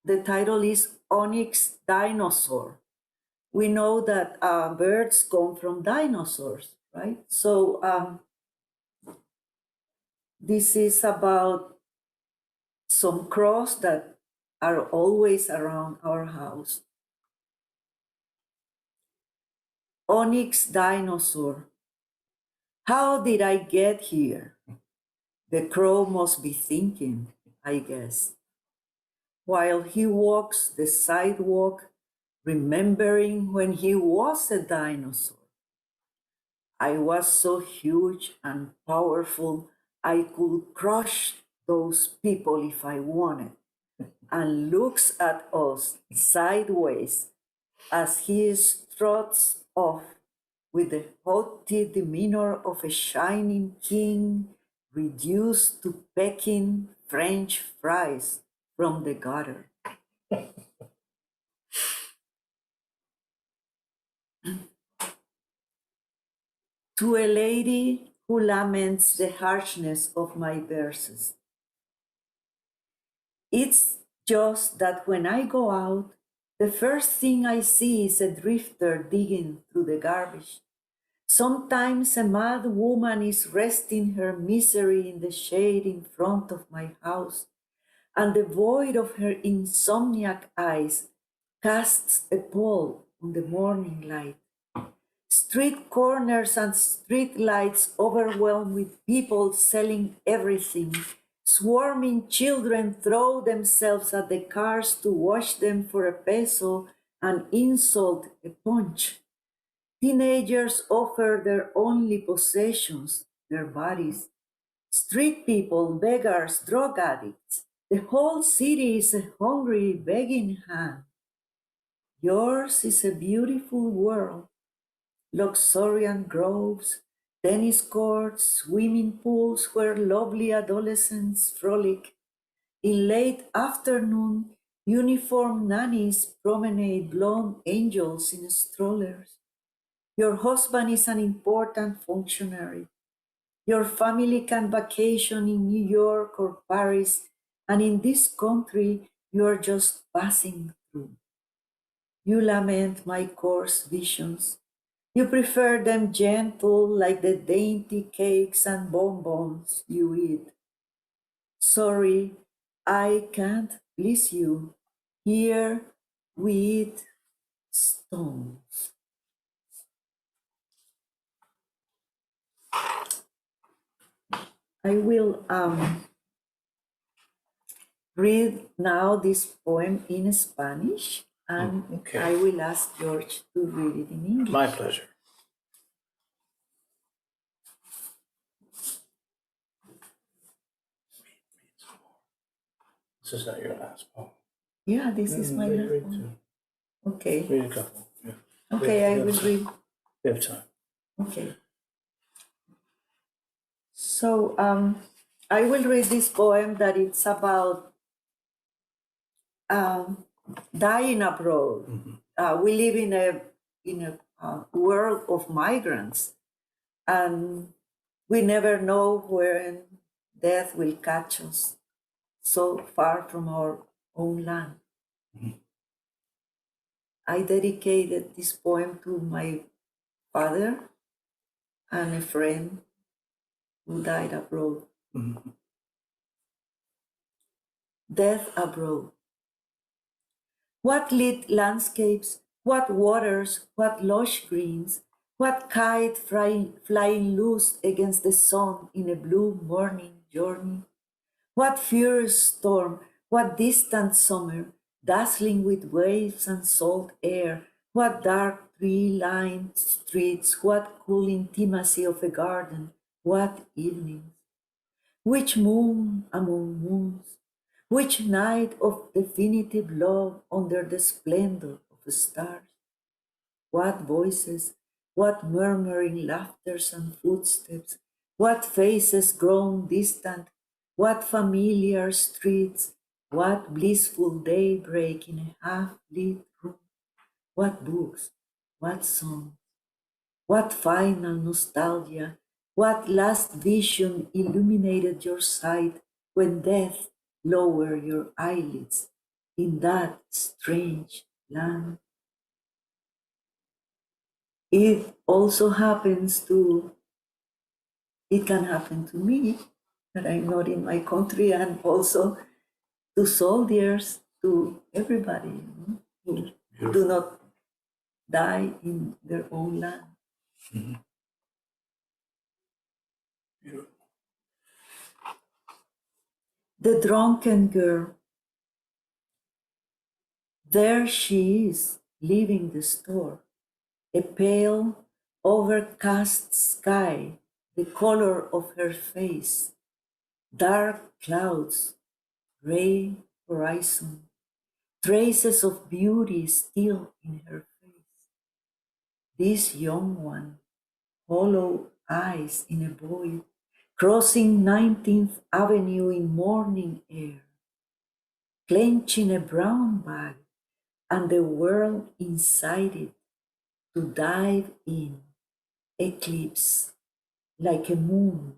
S4: the title is Onyx Dinosaur. We know that birds come from dinosaurs, right? So this is about some crows that are always around our house. Onyx Dinosaur. How did I get here? The crow must be thinking, I guess, while he walks the sidewalk, remembering when he was a dinosaur. I was so huge and powerful, I could crush those people if I wanted, and looks at us sideways as he struts off with the haughty demeanor of a shining king reduced to pecking French fries from the gutter. To a lady who laments the harshness of my verses. It's just that when I go out, the first thing I see is a drifter digging through the garbage. Sometimes a mad woman is resting her misery in the shade in front of my house, and the void of her insomniac eyes casts a pall on the morning light. Street corners and street lights overwhelmed with people selling everything. Swarming children throw themselves at the cars to wash them for a peso and insult a punch. Teenagers offer their only possessions, their bodies. Street people, beggars, drug addicts. The whole city is a hungry, begging hand. Yours is a beautiful world. Luxuriant groves, tennis courts, swimming pools where lovely adolescents frolic. In late afternoon, uniformed nannies promenade blonde angels in strollers. Your husband is an important functionary. Your family can vacation in New York or Paris, and in this country, you are just passing through. You lament my coarse visions. You prefer them gentle like the dainty cakes and bonbons you eat. Sorry, I can't please you. Here we eat stones. I will read now this poem in Spanish, and
S3: Okay.
S4: I will ask George to read it in English.
S3: My pleasure. This is not your last poem.
S4: Yeah, this is my last
S3: Read
S4: one.
S3: two.
S4: Okay.
S3: Read a couple. Yeah.
S4: Okay, I will read.
S3: We have time.
S4: Okay. So I will read this poem that it's about dying abroad. We live in a in a world of migrants, and we never know when death will catch us so far from our own land. I dedicated this poem to my father and a friend who died abroad. Death abroad. What lit landscapes, what waters, what lush greens, what kite flying loose against the sun in a blue morning journey. What fierce storm, what distant summer, dazzling with waves and salt air. What dark tree-lined streets, what cool intimacy of a garden, what evenings. Which moon among moons, which night of definitive love under the splendor of stars. What voices, what murmuring laughters and footsteps, what faces grown distant, what familiar streets, what blissful daybreak in a half-lit room, what books, what songs, what final nostalgia, what last vision illuminated your sight when death lowered your eyelids in that strange land. It also it can happen to me, that I'm not in my country, and also to soldiers, to everybody who do not die in their own land. The drunken girl, there she is, leaving the store, a pale, overcast sky, the color of her face, dark clouds, gray horizon, traces of beauty still in her face. This young one, hollow eyes in a void, crossing 19th Avenue in morning air, clenching a brown bag and the world inside it to dive in, eclipse like a moon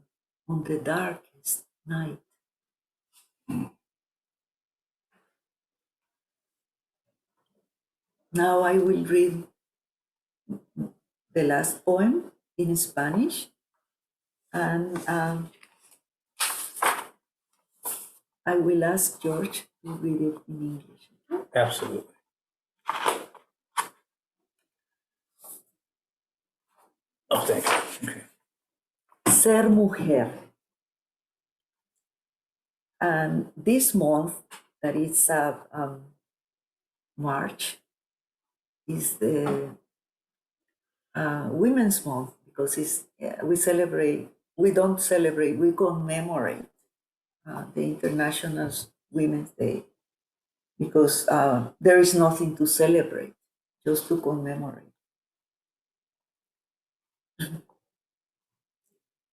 S4: on the darkest night. Now I will read the last poem in Spanish, and I will ask George to read it in English.
S3: Absolutely. Oh, thank you. Okay.
S4: Ser mujer. And this month, that is March, is the Women's Month, because we don't celebrate, we commemorate the International Women's Day, because there is nothing to celebrate, just to commemorate.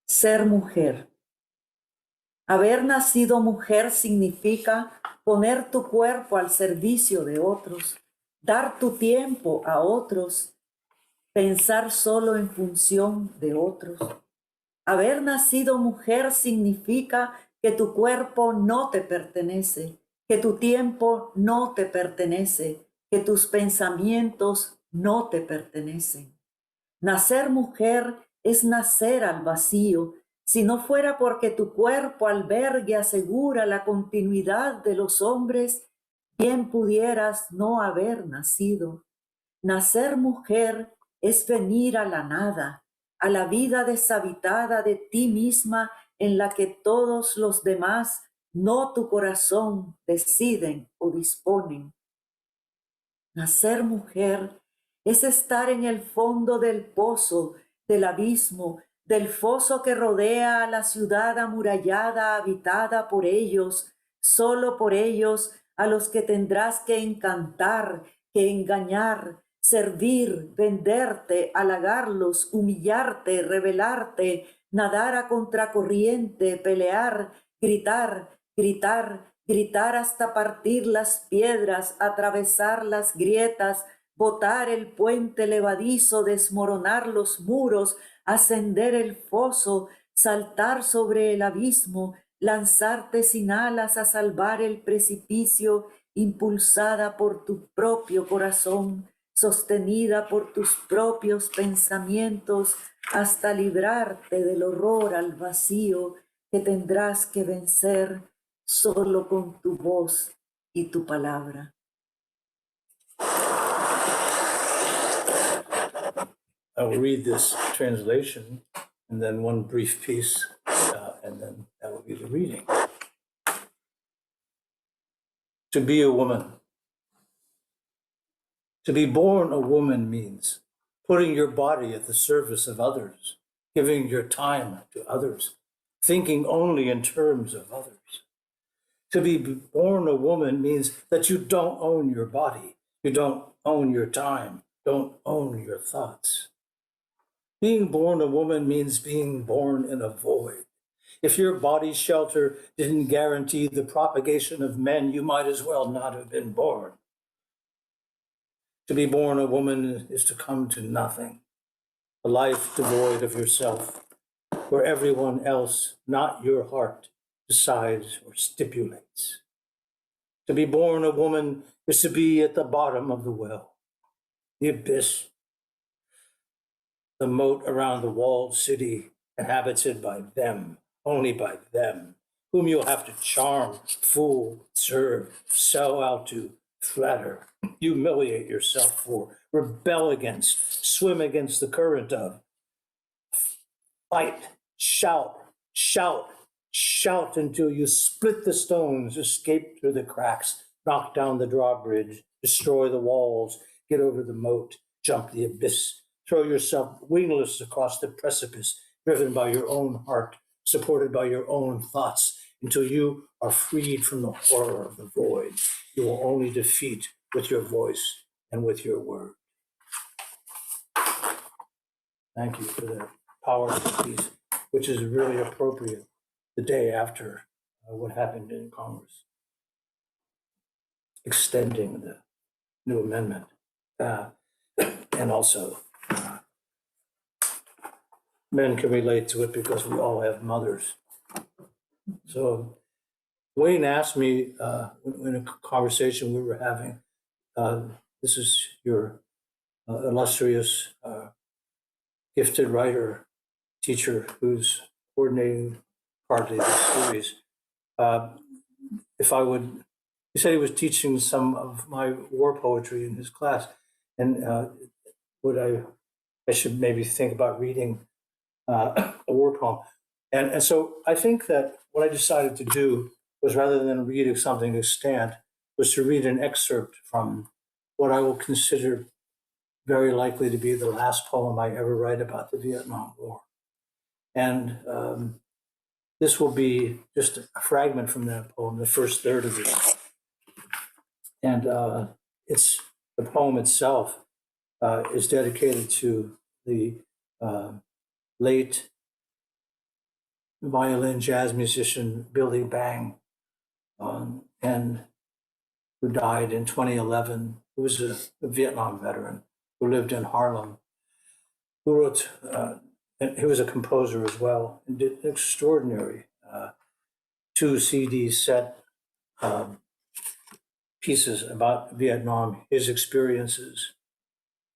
S4: Ser mujer. Haber nacido mujer significa poner tu cuerpo al servicio de otros, dar tu tiempo a otros, pensar solo en función de otros. Haber nacido mujer significa que tu cuerpo no te pertenece, que tu tiempo no te pertenece, que tus pensamientos no te pertenecen. Nacer mujer es nacer al vacío. Si no fuera porque tu cuerpo albergue asegura la continuidad de los hombres, bien pudieras no haber nacido. Nacer mujer es venir a la nada, a la vida deshabitada de ti misma en la que todos los demás, no tu corazón, deciden o disponen. Nacer mujer es estar en el fondo del pozo, del abismo, del foso que rodea a la ciudad amurallada, habitada por ellos, solo por ellos, a los que tendrás que encantar, que engañar, servir, venderte, halagarlos, humillarte, rebelarte, nadar a contracorriente, pelear, gritar, gritar, gritar hasta partir las piedras, atravesar las grietas, botar el puente levadizo, desmoronar los muros, ascender el foso, saltar sobre el abismo, lanzarte sin alas a salvar el precipicio, impulsada por tu propio corazón, sostenida por tus propios pensamientos, hasta librarte del horror al vacío que tendrás que vencer solo con tu voz y tu palabra.
S3: I will read this translation and then one brief piece, and then that will be the reading. To be a woman. To be born a woman means putting your body at the service of others, giving your time to others, thinking only in terms of others. To be born a woman means that you don't own your body, you don't own your time, don't own your thoughts. Being born a woman means being born in a void. If your body's shelter didn't guarantee the propagation of men, you might as well not have been born. To be born a woman is to come to nothing, a life devoid of yourself, where everyone else, not your heart, decides or stipulates. To be born a woman is to be at the bottom of the well, the abyss, the moat around the walled city inhabited by them, only by them, whom you'll have to charm, fool, serve, sell out to, flatter, humiliate yourself for, rebel against, swim against the current of, fight, shout, shout, shout until you split the stones, escape through the cracks, knock down the drawbridge, destroy the walls, get over the moat, jump the abyss, throw yourself wingless across the precipice, driven by your own heart, supported by your own thoughts, until you are freed from the horror of the void. You will only defeat with your voice and with your word. Thank you for that powerful piece, which is really appropriate the day after what happened in Congress, extending the new amendment, and also men can relate to it because we all have mothers. So Wayne asked me in a conversation we were having, this is your illustrious, gifted writer, teacher who's coordinating partly the series. If I would, he said he was teaching some of my war poetry in his class, and I should maybe think about reading a war poem. And so I think that what I decided to do was, rather than read something extant, was to read an excerpt from what I will consider very likely to be the last poem I ever write about the Vietnam War. And this will be just a fragment from that poem, the first third of it. And it's the poem itself is dedicated to the late violin jazz musician Billy Bang, and who died in 2011, who was a Vietnam veteran who lived in Harlem, who wrote, and he was a composer as well, and did extraordinary 2 CD set pieces about Vietnam, his experiences,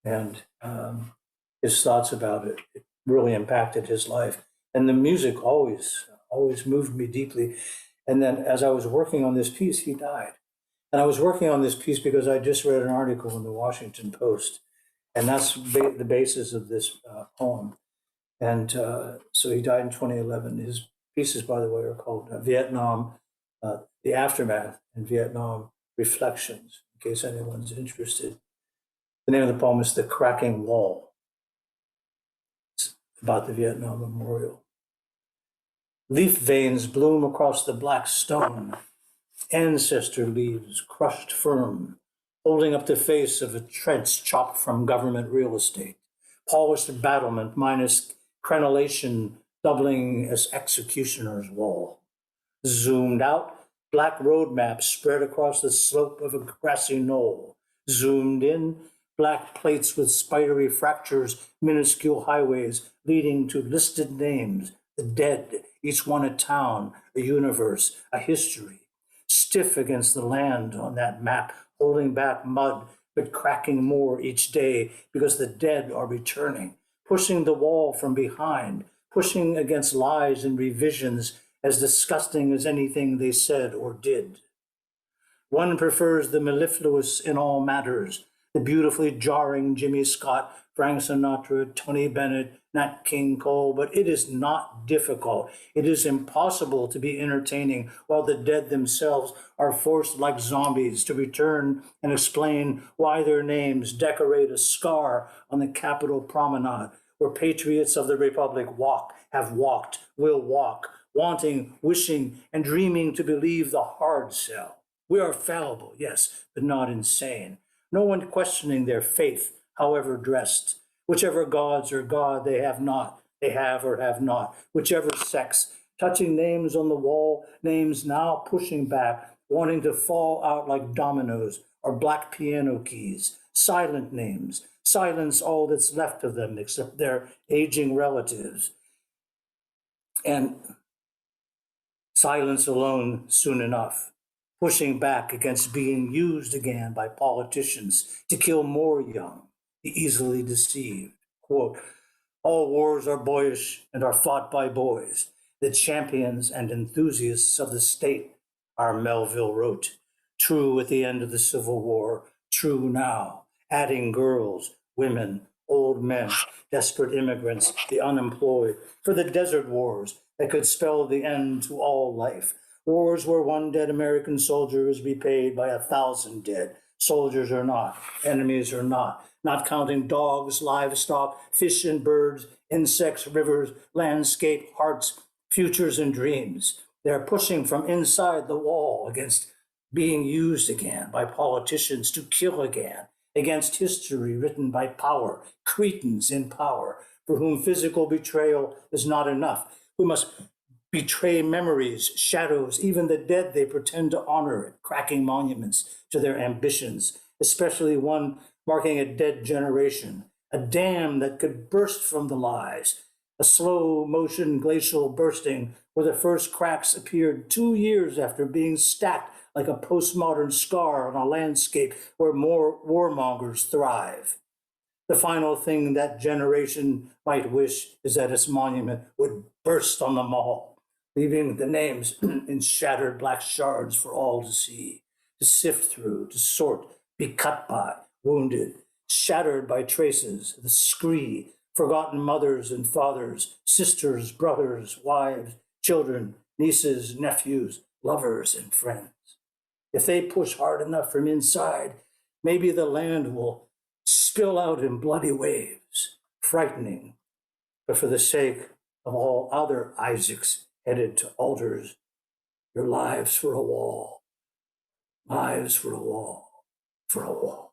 S3: and his thoughts about it. It really impacted his life. And the music always moved me deeply. And then as I was working on this piece, he died. And I was working on this piece because I just read an article in the Washington Post, and that's the basis of this poem. And so he died in 2011. His pieces, by the way, are called Vietnam, The Aftermath, and Vietnam Reflections, in case anyone's interested. The name of the poem is The Cracking Wall. It's about the Vietnam Memorial. Leaf veins bloom across the black stone, ancestor leaves crushed firm, holding up the face of a trench chopped from government real estate, polished battlement minus crenellation doubling as executioner's wall. Zoomed out, black road maps spread across the slope of a grassy knoll. Zoomed in, black plates with spidery fractures, minuscule highways leading to listed names, the dead, each one a town, a universe, a history, stiff against the land on that map, holding back mud, but cracking more each day because the dead are returning, pushing the wall from behind, pushing against lies and revisions as disgusting as anything they said or did. One prefers the mellifluous in all matters, the beautifully jarring Jimmy Scott, Frank Sinatra, Tony Bennett, Nat King Cole, but it is not difficult. It is impossible to be entertaining while the dead themselves are forced like zombies to return and explain why their names decorate a scar on the Capitol Promenade, where patriots of the Republic have walked, will walk, wanting, wishing, and dreaming to believe the hard sell. We are fallible, yes, but not insane. No one questioning their faith, however dressed. Whichever gods or god they have or have not. Whichever sex, touching names on the wall, names now pushing back, wanting to fall out like dominoes or black piano keys. Silent names, silence all that's left of them except their aging relatives. And silence alone soon enough. Pushing back against being used again by politicians to kill more young, the easily deceived. Quote, all wars are boyish and are fought by boys, the champions and enthusiasts of the state, our Melville wrote. True at the end of the Civil War, true now, adding girls, women, old men, desperate immigrants, the unemployed, for the desert wars that could spell the end to all life. Wars where one dead American soldier is repaid by 1,000 dead. Soldiers are not, enemies are not counting dogs, livestock, fish and birds, insects, rivers, landscape, hearts, futures and dreams. They're pushing from inside the wall against being used again by politicians to kill again, against history written by power, cretins in power, for whom physical betrayal is not enough, who must betray memories, shadows, even the dead they pretend to honor at cracking monuments to their ambitions, especially one marking a dead generation, a dam that could burst from the lies, a slow motion glacial bursting where the first cracks appeared 2 years after being stacked like a postmodern scar on a landscape where more warmongers thrive. The final thing that generation might wish is that its monument would burst on them all, leaving the names in shattered black shards for all to see, to sift through, to sort, be cut by, wounded, shattered by traces, the scree, forgotten mothers and fathers, sisters, brothers, wives, children, nieces, nephews, lovers, and friends. If they push hard enough from inside, maybe the land will spill out in bloody waves, frightening, but for the sake of all other Isaacs headed to altars, your lives for a wall, lives for a wall, for a wall,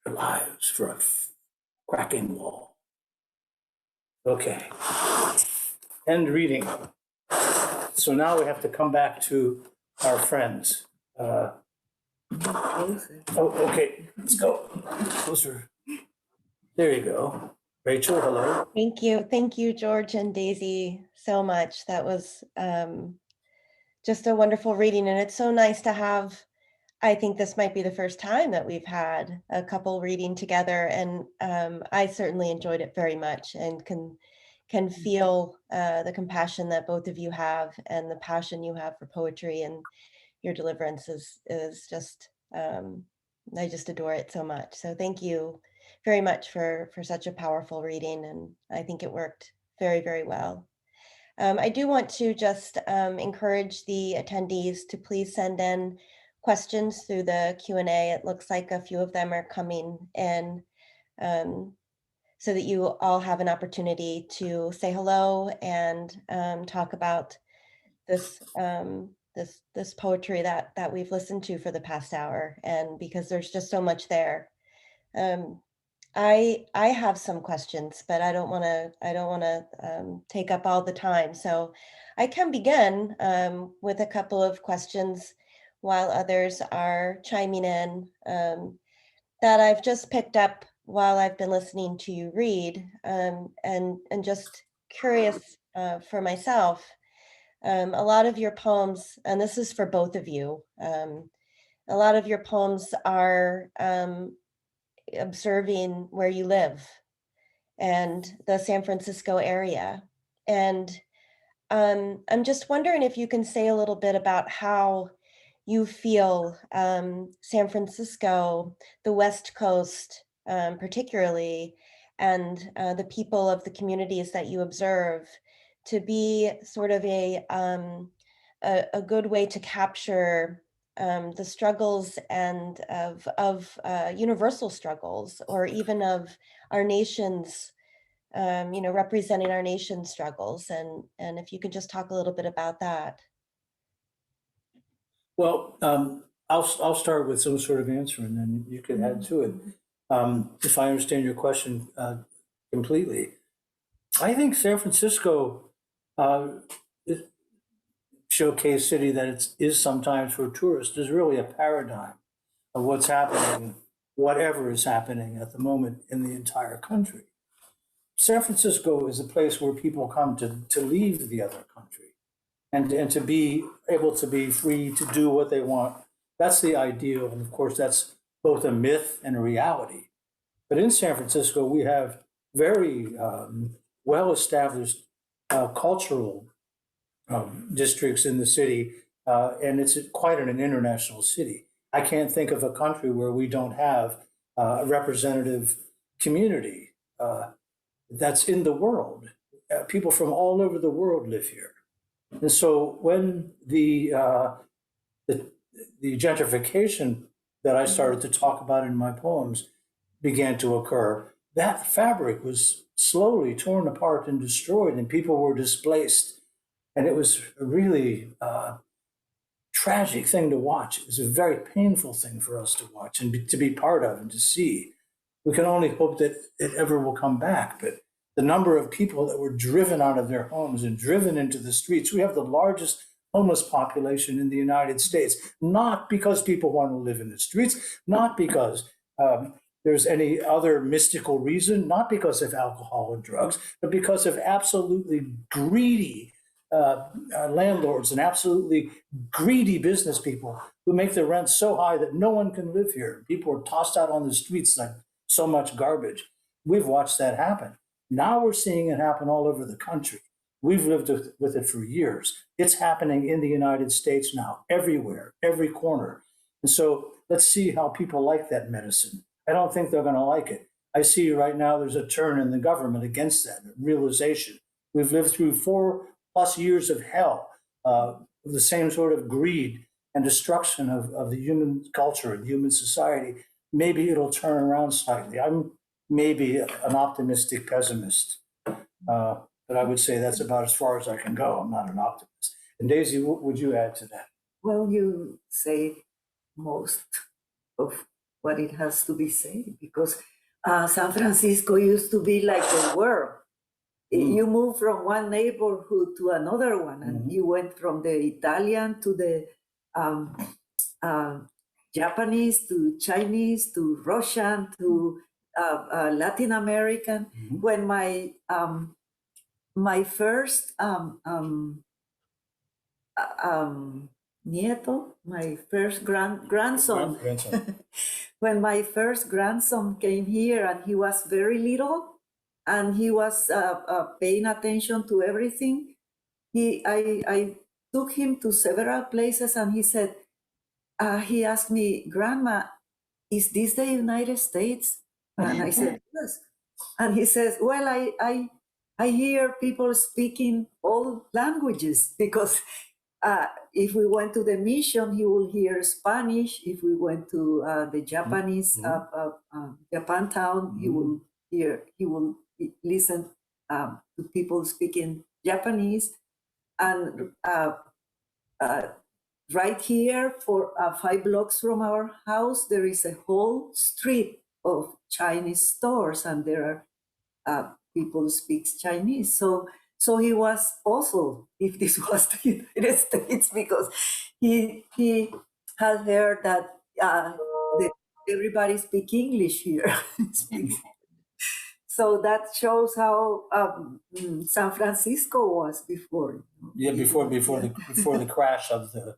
S3: your lives for a cracking wall. Okay, end reading. So now we have to come back to our friends. Okay, let's go. Closer. There you go. Rachel, hello.
S5: Thank you. Thank you, George and Daisy, so much. That was just a wonderful reading. And it's so nice to have, I think this might be the first time that we've had a couple reading together. And I certainly enjoyed it very much and can feel the compassion that both of you have and the passion you have for poetry, and your deliverance is just, I just adore it so much. So thank you very much for such a powerful reading, and I think it worked very, very well. I do want to just encourage the attendees to please send in questions through the Q&A. It looks like a few of them are coming in, so that you all have an opportunity to say hello and talk about this this poetry that we've listened to for the past hour, and because there's just so much there. I have some questions, but I don't want to take up all the time. So I can begin with a couple of questions while others are chiming in. that I've just picked up while I've been listening to you read, and just curious for myself. A lot of your poems, and this is for both of you, a lot of your poems are observing where you live and the San Francisco area. And I'm just wondering if you can say a little bit about how you feel San Francisco, the West Coast particularly, and the people of the communities that you observe to be sort of a good way to capture the struggles and of universal struggles, or even of our nation's, representing our nation's struggles. And if you could just talk a little bit about that.
S3: Well, I'll start with some sort of answer, and then you can add to it. If I understand your question completely, I think San Francisco is showcase city that it is sometimes for tourists is really a paradigm of what's happening, whatever is happening at the moment in the entire country. San Francisco is a place where people come to leave the other country and to be able to be free to do what they want. That's the ideal. And of course, that's both a myth and a reality. But in San Francisco, we have very well-established cultural districts in the city, and it's quite an international city. I can't think of a country where we don't have a representative community that's in the world. People from all over the world live here. And so when the gentrification that I started to talk about in my poems began to occur, that fabric was slowly torn apart and destroyed, and people were displaced. And it was a really tragic thing to watch. It was a very painful thing for us to watch and to be part of and to see. We can only hope that it ever will come back. But the number of people that were driven out of their homes and driven into the streets, we have the largest homeless population in the United States, not because people want to live in the streets, not because there's any other mystical reason, not because of alcohol and drugs, but because of absolutely greedy landlords and absolutely greedy business people who make the rent so high that no one can live here. People are tossed out on the streets like so much garbage. We've watched that happen. Now we're seeing it happen all over the country. We've lived with it for years. It's happening in the United States now, everywhere, every corner. And so let's see how people like that medicine. I don't think they're going to like it. I see right now there's a turn in the government against that realization. We've lived through 4+ years of hell, the same sort of greed and destruction of the human culture and human society. Maybe it'll turn around slightly. I'm maybe an optimistic pessimist, but I would say that's about as far as I can go. I'm not an optimist. And Daisy, what would you add to that?
S4: Well, you say most of what it has to be said, because San Francisco used to be like the world. You move from one neighborhood to another one, and you went from the Italian to the Japanese to Chinese to Russian to Latin American. When my my first nieto, my first grandson, when my first grandson came here, and he was very little, and he was paying attention to everything. I took him to several places, and he said, he asked me, "Grandma, is this the United States?" And I said, "Yes." And he says, "Well, I hear people speaking all languages, because if we went to the mission, he will hear Spanish. If we went to the Japanese Japantown, he will listen to people speaking Japanese. And right here, for 5 blocks from our house, there is a whole street of Chinese stores, and there are people who speak Chinese. So he was puzzled if this was the United States, because he had heard that the everybody speak English here. So that shows how San Francisco was before.
S3: Yeah, before the crash of the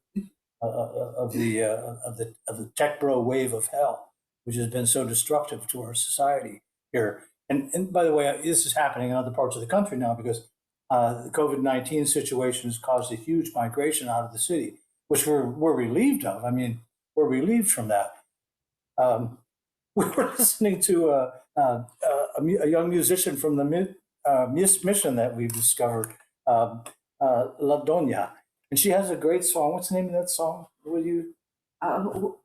S3: tech bro wave of hell, which has been so destructive to our society here. And by the way, this is happening in other parts of the country now because the COVID-19 situation has caused a huge migration out of the city, which we're relieved of. I mean, we're relieved from that. We were listening to a young musician from the mission that we've discovered, La Doña, and she has a great song. What's the name of that song? Will you?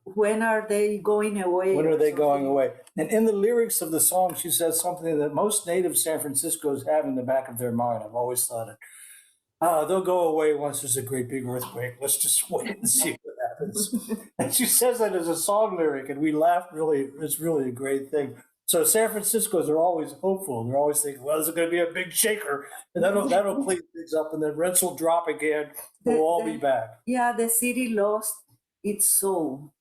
S4: When are they going away?
S3: When are they going away? And in the lyrics of the song, she says something that most native San Franciscans have in the back of their mind. I've always thought it. They'll go away once there's a great big earthquake. Let's just wait and see what happens. And she says that as a song lyric, and we laugh. Really, it's really a great thing. So San Franciscans are always hopeful. They're always thinking, well, there's going to be a big shaker, and that'll clean things up, and then rents will drop again. We'll all be back.
S4: Yeah, the city lost its soul.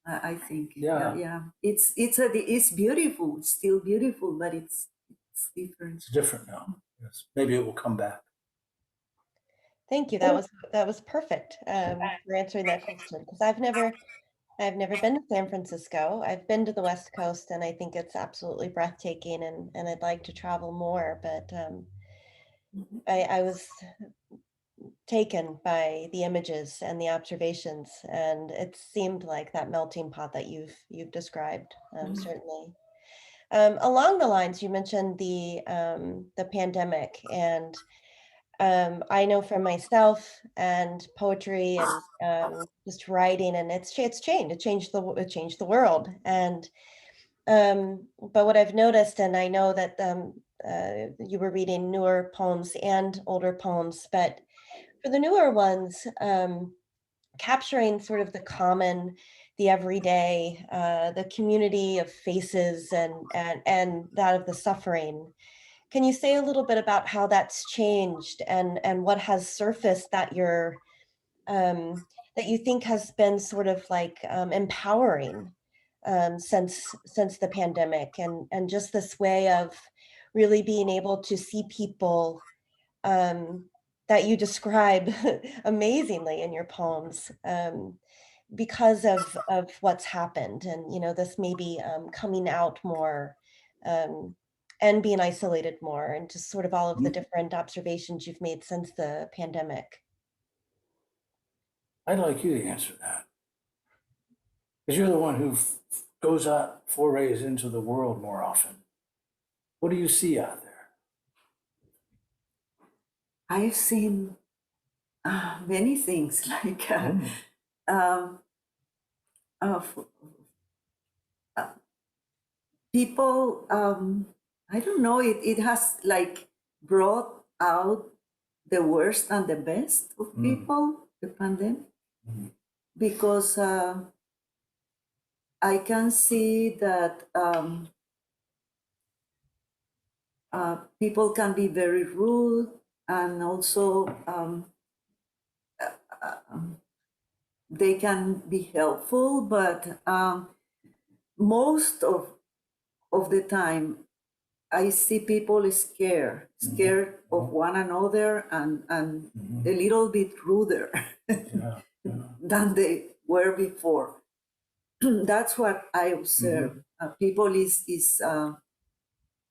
S4: I think.
S3: Yeah.
S4: It's beautiful. It's still beautiful, but it's different.
S3: It's different now. Yes, maybe it will come back.
S5: Thank you. That was perfect for answering that question, because I've never been to San Francisco. I've been to the West Coast, and I think it's absolutely breathtaking, and I'd like to travel more. But I was taken by the images and the observations, and it seemed like that melting pot that you've described, certainly. Along the lines, you mentioned the pandemic, and I know for myself and poetry and just writing, and it's changed. It changed the world. And but what I've noticed, and I know that you were reading newer poems and older poems, but for the newer ones, capturing sort of the common, the everyday, the community of faces, and that of the suffering. Can you say a little bit about how that's changed, and what has surfaced that that you think has been sort of like empowering since the pandemic, and just this way of really being able to see people that you describe amazingly in your poems, because of what's happened, and this maybe coming out more, and being isolated more, and just sort of all of the different observations you've made since the pandemic.
S3: I'd like you to answer that, because you're the one who goes out, forays into the world more often. What do you see out there?
S4: I've seen many things, like people. I don't know. It has like brought out the worst and the best of people. The pandemic, because I can see that people can be very rude, and also they can be helpful, but most of the time I see people scared of one another, and a little bit ruder than they were before. That's what I observe. People is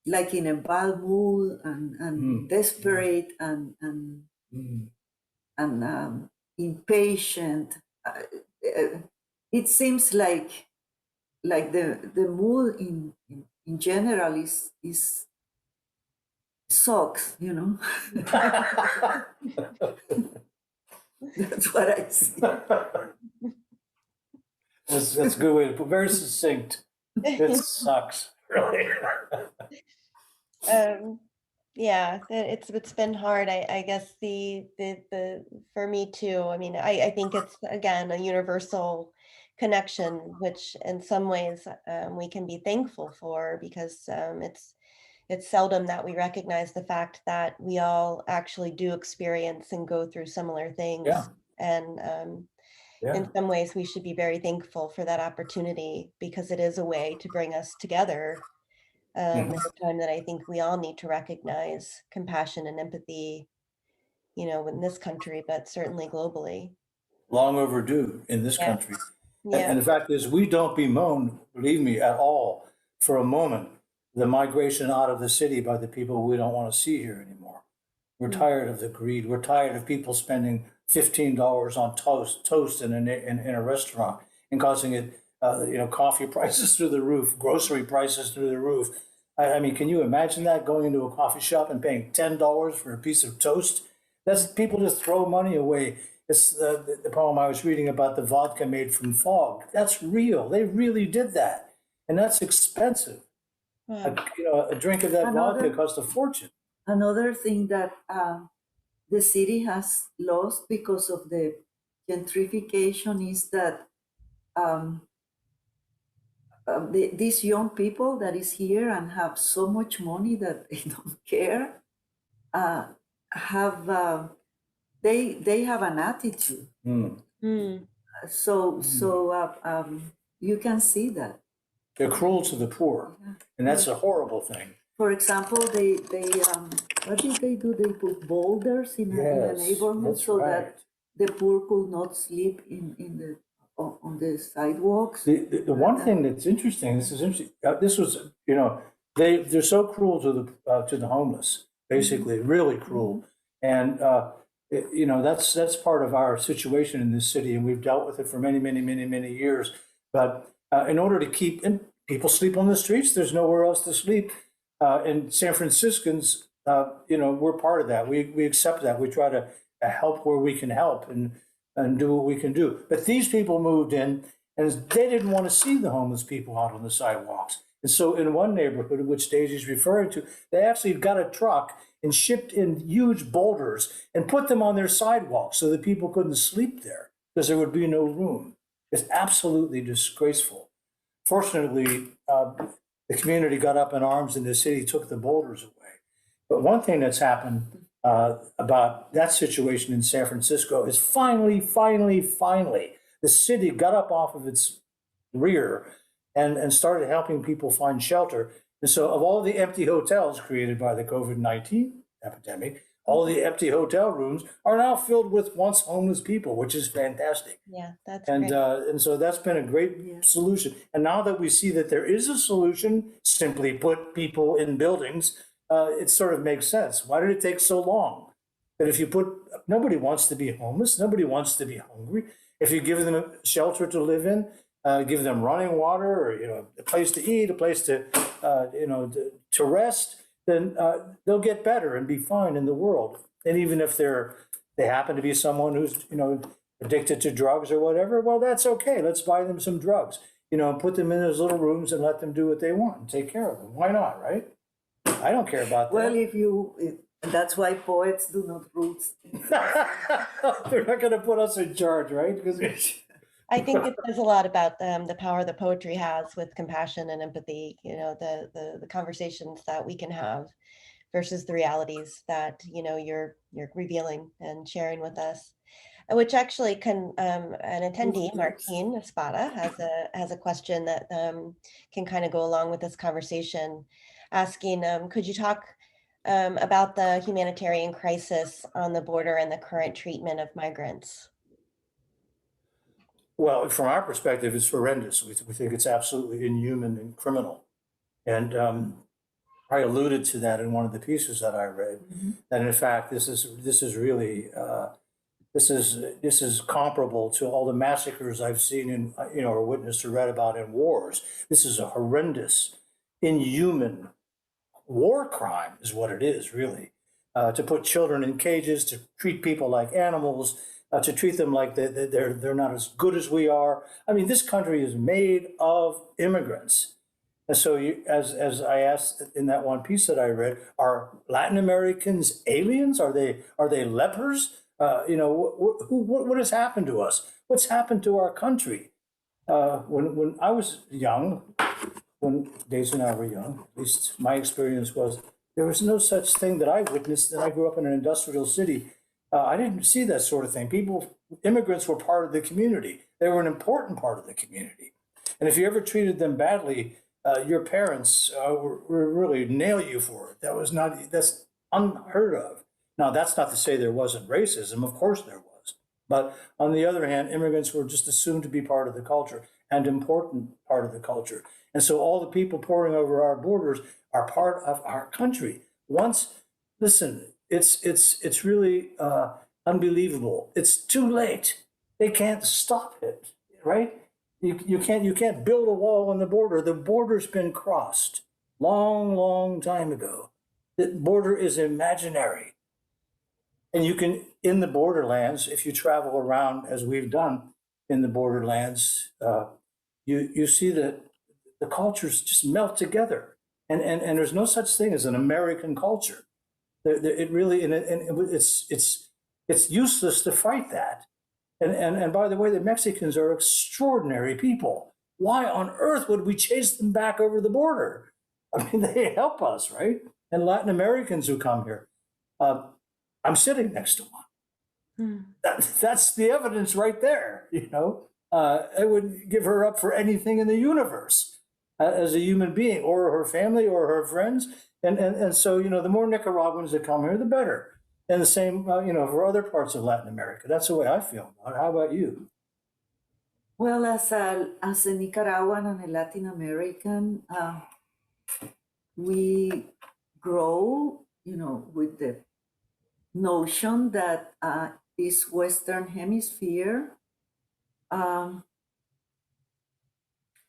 S4: like in a bad mood, and desperate, and impatient. It seems like the mood in general is sucks. That's what I see.
S3: That's a good way to put. Very succinct. It sucks, really.
S5: Yeah, it's been hard. I guess the for me too. I mean, I think it's, again, a universal connection, which in some ways we can be thankful for, because it's seldom that we recognize the fact that we all actually do experience and go through similar things.
S3: Yeah.
S5: And
S3: Yeah.
S5: in some ways, we should be very thankful for that opportunity because it is a way to bring us together
S3: Mhm.
S5: at a time that I think we all need to recognize compassion and empathy, in this country, but certainly globally.
S3: Long overdue in this
S5: Yeah.
S3: country.
S5: Yeah.
S3: And the fact is, we don't bemoan, believe me, at all, for a moment, the migration out of the city by the people we don't want to see here anymore. We're
S5: Mm.
S3: tired of the greed. We're tired of people spending $15 on toast in a restaurant and causing it, coffee prices through the roof, grocery prices through the roof. I mean, can you imagine that, going into a coffee shop and paying $10 for a piece of toast? That's, people just throw money away. It's the poem I was reading about the vodka made from fog. That's real. They really did that, and that's expensive.
S5: Wow.
S3: A drink of that vodka
S4: Another
S3: cost a fortune.
S4: another thing that the city has lost because of the gentrification is that um, these young people that is here and have so much money that they don't care uh, have they have an attitude.
S3: Mm.
S5: Mm.
S4: So you can see that.
S3: They're cruel to the poor, and that's a horrible thing.
S4: For example, they what did they do? They put boulders in a neighborhood
S3: that's
S4: so
S3: right.
S4: that the poor could not sleep in the on the sidewalks.
S3: The one thing that's interesting, this is interesting. This was, they're so cruel to the homeless, basically, really cruel, and that's part of our situation in this city, and we've dealt with it for many, many, many, many years. But in order to keep, and people sleep on the streets, there's nowhere else to sleep. And San Franciscans, we're part of that. We accept that. We try to help where we can help and do what we can do. But these people moved in, and they didn't want to see the homeless people out on the sidewalks. And so in one neighborhood, which Daisy's referring to, they actually got a truck and shipped in huge boulders and put them on their sidewalks so that people couldn't sleep there because there would be no room. It's absolutely disgraceful. Fortunately, the community got up in arms and the city took the boulders away. But one thing that's happened about that situation in San Francisco is finally, the city got up off of its rear and started helping people find shelter. And so of all the empty hotels created by the COVID-19 epidemic, all the empty hotel rooms are now filled with once homeless people, which is fantastic.
S5: Yeah, that's
S3: And
S5: great.
S3: and so that's been a great solution. And now that we see that there is a solution, simply put people in buildings, it sort of makes sense. Why did it take so long? But if you nobody wants to be homeless, nobody wants to be hungry. If you give them a shelter to live in, give them running water, or a place to eat, a place to rest, then they'll get better and be fine in the world. And even if they happen to be someone who's addicted to drugs or whatever, well, that's okay. Let's buy them some drugs, and put them in those little rooms and let them do what they want and take care of them. Why not, right? I don't care about that.
S4: Well, that's why poets do not rule.
S3: They're not going to put us in charge, right? Because
S5: I think it says a lot about the power that poetry has with compassion and empathy, the conversations that we can have versus the realities that, you're revealing and sharing with us, which actually an attendee, Martine Espada, has a question that can kind of go along with this conversation, asking, could you talk about the humanitarian crisis on the border and the current treatment of migrants?
S3: Well, from our perspective, it's horrendous. We think it's absolutely inhuman and criminal. And I alluded to that in one of the pieces that I read. That in fact, this is really this is comparable to all the massacres I've seen in or witnessed or read about in wars. This is a horrendous, inhuman war crime, is what it is, really. To put children in cages, to treat people like animals, to treat them like they're not as good as we are. I mean, this country is made of immigrants. And so, as I asked in that one piece that I read, are Latin Americans aliens? Are they lepers? What has happened to us? What's happened to our country? When I was young, when Daisy and I were young, at least my experience was, there was no such thing that I witnessed. And I grew up in an industrial city. I didn't see that sort of thing. Immigrants were part of the community. They were an important part of the community. And if you ever treated them badly, your parents were really nail you for it. That's unheard of. Now, that's not to say there wasn't racism. Of course there was. But on the other hand, immigrants were just assumed to be part of the culture and important part of the culture. And so all the people pouring over our borders are part of our country. Listen, it's really unbelievable. It's too late. They can't stop it, right? You can't build a wall on the border. The border's been crossed long time ago. The border is imaginary. And you can, in the borderlands, if you travel around as we've done in the borderlands, you see that the cultures just melt together. And there's no such thing as an American culture. It really, and it's useless to fight that. And by the way, the Mexicans are extraordinary people. Why on earth would we chase them back over the border? I mean, they help us, right? And Latin Americans who come here. I'm sitting next to one. That's the evidence right there, you know. I wouldn't give her up for anything in the universe as a human being, or her family, or her friends. And so, you know, the more Nicaraguans that come here, the better. And the same, you know, for other parts of Latin America. That's the way I feel about it. How about you?
S4: Well, as a Nicaraguan and a Latin American, we grow, you know, with the notion that this Western Hemisphere,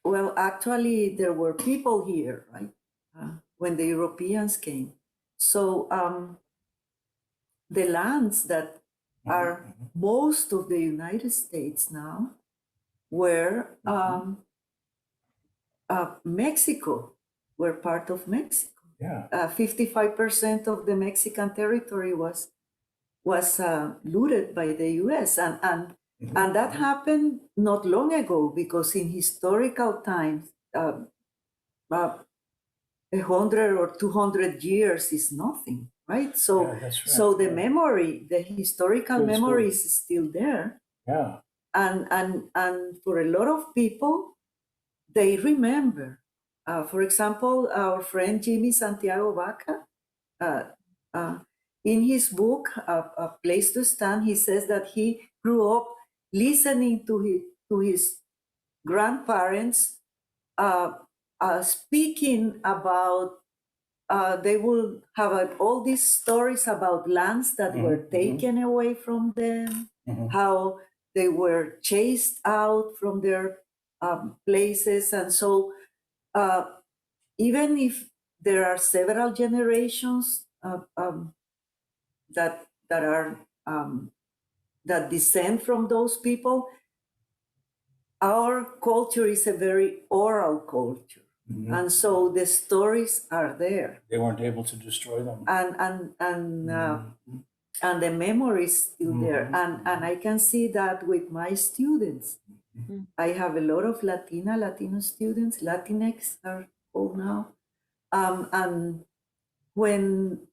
S4: well, actually, there were people here, right, when the Europeans came. So the lands that are most of the United States now were Mexico, were part of Mexico.
S3: Yeah.
S4: 55% of the Mexican territory was looted by the U.S. and that happened not long ago, because in historical times, 100 or 200 years is nothing, right? So,
S3: Yeah, that's right.
S4: so the memory, the historical
S3: Good
S4: memory
S3: story.
S4: is still there,
S3: Yeah.
S4: and for a lot of people, they remember. For example, our friend Jimmy Santiago Vaca, in his book, A Place to Stand, he says that he grew up listening to his grandparents speaking about, they will have all these stories about lands that were taken away from them, how they were chased out from their places. And so even if there are several generations that descend from those people, our culture is a very oral culture. And so the stories are there.
S3: They weren't able to destroy them.
S4: And the memory is still there. And I can see that with my students. I have a lot of Latino students. Latinx are called now. And when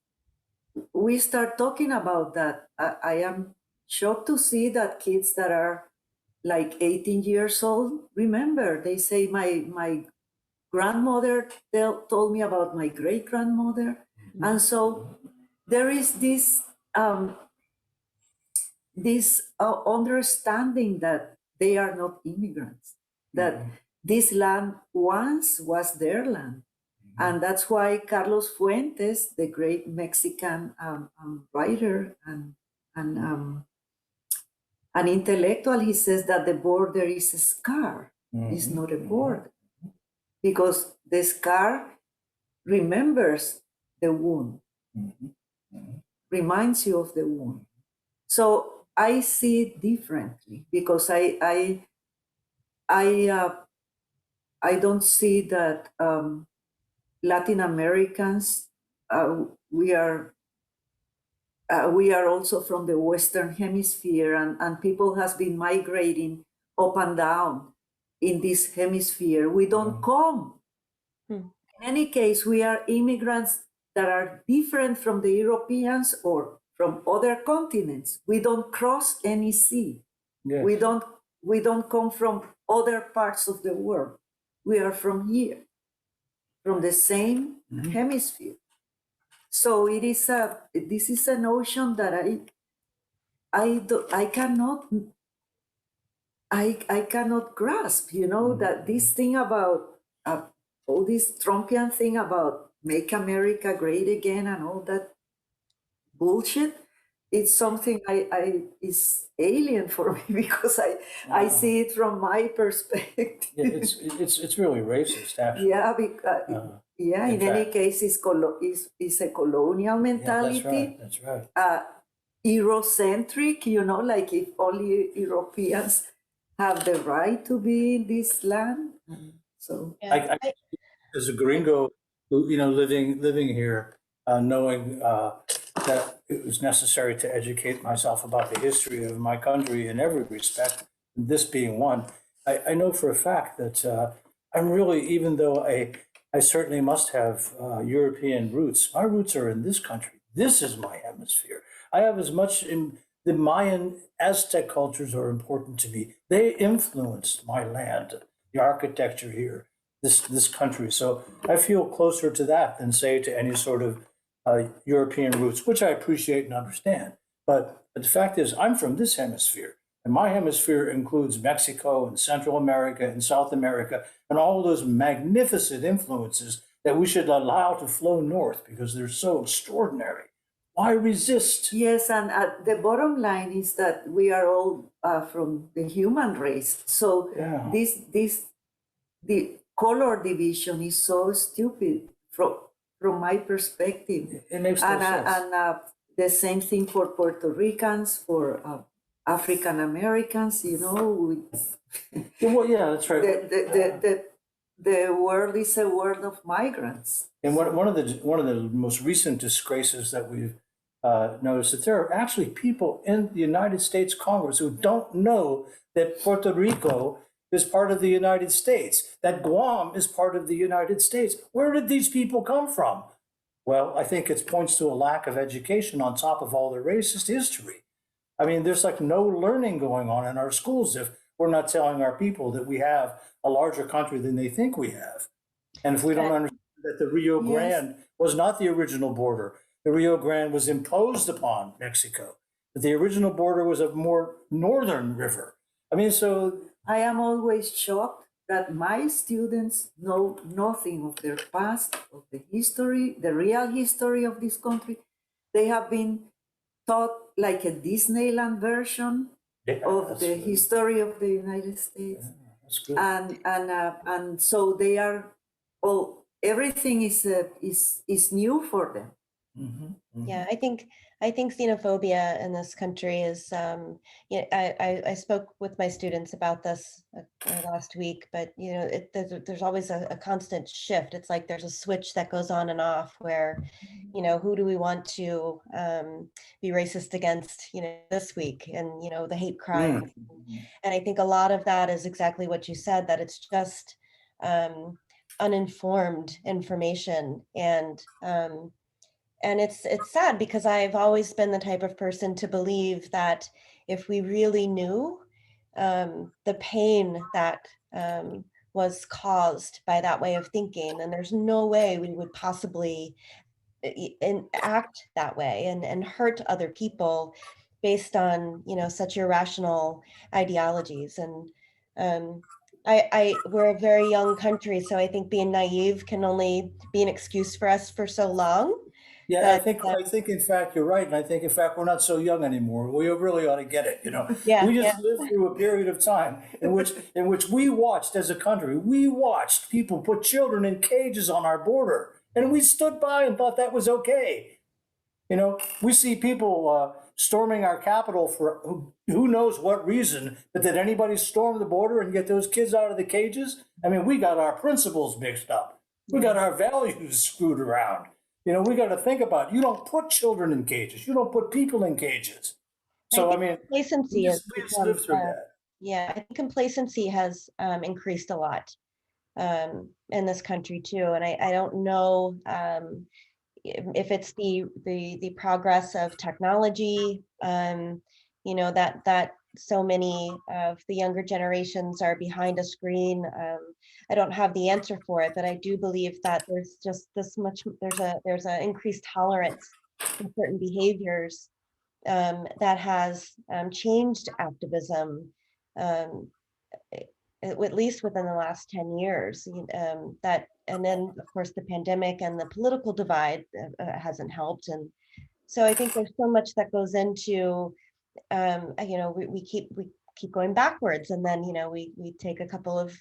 S4: we start talking about that, I am shocked to see that kids that are like 18 years old remember. They say, my grandmother told me about my great-grandmother. And so there is this understanding that they are not immigrants, that this land once was their land. And that's why Carlos Fuentes, the great Mexican writer and an intellectual, he says that the border is a scar, it's not a border. Because the scar remembers the wound, reminds you of the wound. So I see it differently, because I don't see that Latin Americans, we are also from the Western Hemisphere, and people has been migrating up and down in this hemisphere. We don't come. In any case, we are immigrants that are different from the Europeans or from other continents. We don't cross any sea.
S3: Yeah.
S4: We don't come from other parts of the world. We are from here, from the same hemisphere. So this is a notion that I cannot grasp, that this thing about all this Trumpian thing about make America great again and all that bullshit. It's something is alien for me because I see it from my perspective.
S3: Yeah, it's really racist, actually.
S4: Yeah, because in any case, it's a colonial mentality.
S3: Yeah, that's right.
S4: Eurocentric, like if only Europeans have the right to be in this land. So
S5: Yeah.
S3: As a gringo, living here, knowing that it was necessary to educate myself about the history of my country in every respect, this being one, I know for a fact that I'm really, even though I certainly must have European roots, my roots are in this country. This is my hemisphere. I have as much in the Mayan Aztec cultures are important to me. They influenced my land, the architecture here, this country. So I feel closer to that than say to any sort of European roots, which I appreciate and understand. But the fact is, I'm from this hemisphere, and my hemisphere includes Mexico and Central America and South America and all those magnificent influences that we should allow to flow north because they're so extraordinary. Why resist?
S4: yes, and the bottom line is that we are all from the human race. So
S3: Yeah.
S4: the color division is so stupid from my perspective.
S3: It makes no sense.
S4: And the same thing for Puerto Ricans, for African Americans.
S3: Well, yeah, that's right.
S4: The world is a world of migrants.
S3: And one of the most recent disgraces that we've noticed that there are actually people in the United States Congress who don't know that Puerto Rico is part of the United States, that Guam is part of the United States. Where did these people come from? Well, I think it points to a lack of education on top of all the racist history. I mean, there's like no learning going on in our schools if we're not telling our people that we have a larger country than they think we have. And if we don't understand that the Rio Grande was not the original border, the Rio Grande was imposed upon Mexico, but the original border was a more northern river. I mean, so
S4: I am always shocked that my students know nothing of their past, of the history, the real history of this country. They have been taught like a Disneyland version of the history of the United States.
S3: Yeah, that's good.
S4: And so they are all, everything is new for them.
S5: Yeah, I think xenophobia in this country is, I spoke with my students about this last week, but there's always a constant shift. It's like there's a switch that goes on and off where, who do we want to be racist against, this week, and the hate crime. And I think a lot of that is exactly what you said, that it's just uninformed information. And it's sad because I've always been the type of person to believe that if we really knew the pain that was caused by that way of thinking, then there's no way we would possibly act that way and hurt other people based on, such irrational ideologies. And we're a very young country, so I think being naive can only be an excuse for us for so long.
S3: Yeah, I think in fact you're right, and I think in fact we're not so young anymore. We really ought to get it.
S5: Yeah,
S3: we just lived through a period of time in which we watched as a country. We watched people put children in cages on our border, and we stood by and thought that was okay. We see people storming our capital for who knows what reason, but did anybody storm the border and get those kids out of the cages? I mean, we got our principles mixed up. We got our values screwed around. We got to think about, you don't put children in cages. You don't put people in cages. So, I mean,
S5: complacency
S3: we just lived through that.
S5: Yeah, I think complacency has increased a lot in this country too. And I don't know, if it's the progress of technology, you know, that so many of the younger generations are behind a screen. I don't have the answer for it, but I do believe that there's just this much, there's a increased tolerance for certain behaviors that has changed activism, at least within the last 10 years. That, and then of course the pandemic and the political divide hasn't helped. And so I think there's so much that goes into, you know, we keep going backwards, and then, you know, we take a couple of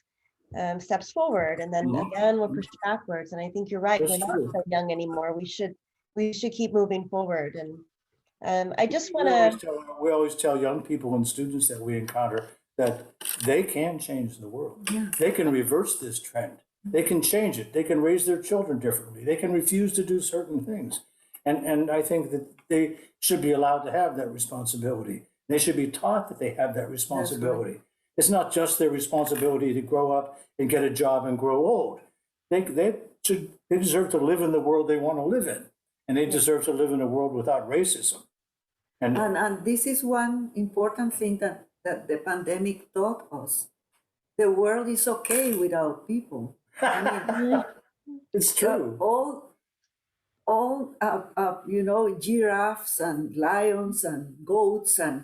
S5: steps forward, and then again we're pushed backwards. And I think you're right,
S3: That's
S5: we're not
S3: true.
S5: so young anymore. We should keep moving forward. And I just want
S3: We always tell young people and students that we encounter that they can change the world.
S4: Yeah.
S3: They can reverse this trend. They can change it. They can raise their children differently. They can refuse to do certain things. And I think that they should be allowed to have that responsibility. They should be taught that they have that responsibility. It's not just their responsibility to grow up and get a job and grow old. They deserve to live in the world they want to live in. And they deserve to live in a world without racism.
S4: And this is one important thing that the pandemic taught us. The world is okay without people. I mean,
S3: It's true.
S4: all you know, giraffes and lions and goats and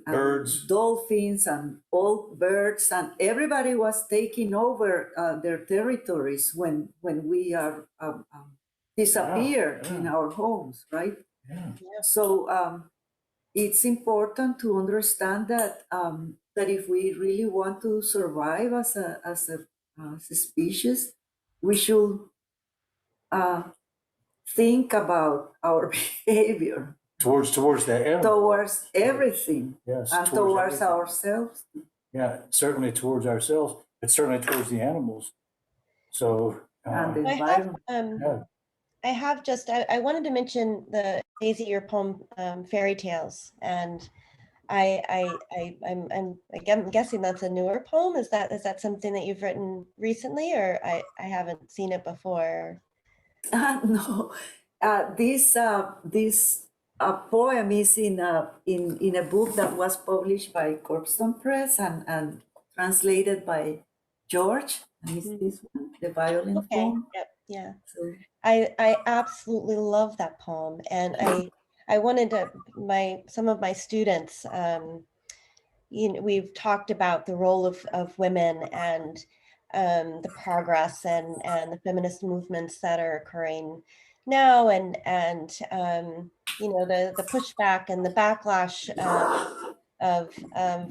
S3: Birds.
S4: dolphins and all birds, and everybody was taking over their territories when we are disappeared in our homes, right?
S3: Yeah.
S4: So it's important to understand that that if we really want to survive as a species, we should think about our behavior
S3: Towards the animal.
S4: towards everything,
S3: Yes,
S4: and towards
S3: everything.
S4: ourselves.
S3: Yeah, certainly towards ourselves, but certainly towards the animals. So
S4: And the
S5: I have
S4: environment.
S3: yeah.
S5: I have just, I wanted to mention the Daisy, your poem, Fairy Tales. And I'm guessing that's a newer poem. Is that something that you've written recently, or I haven't seen it before?
S4: No, this poem is in a book that was published by Corpstone Press and translated by George. And it's this one, the violin
S5: Okay,
S4: poem.
S5: yep, yeah.
S4: So,
S5: I absolutely love that poem, and I wanted to, some of my students, you know, we've talked about the role of women and the progress and the feminist movements that are occurring now, and you know, the pushback and the backlash of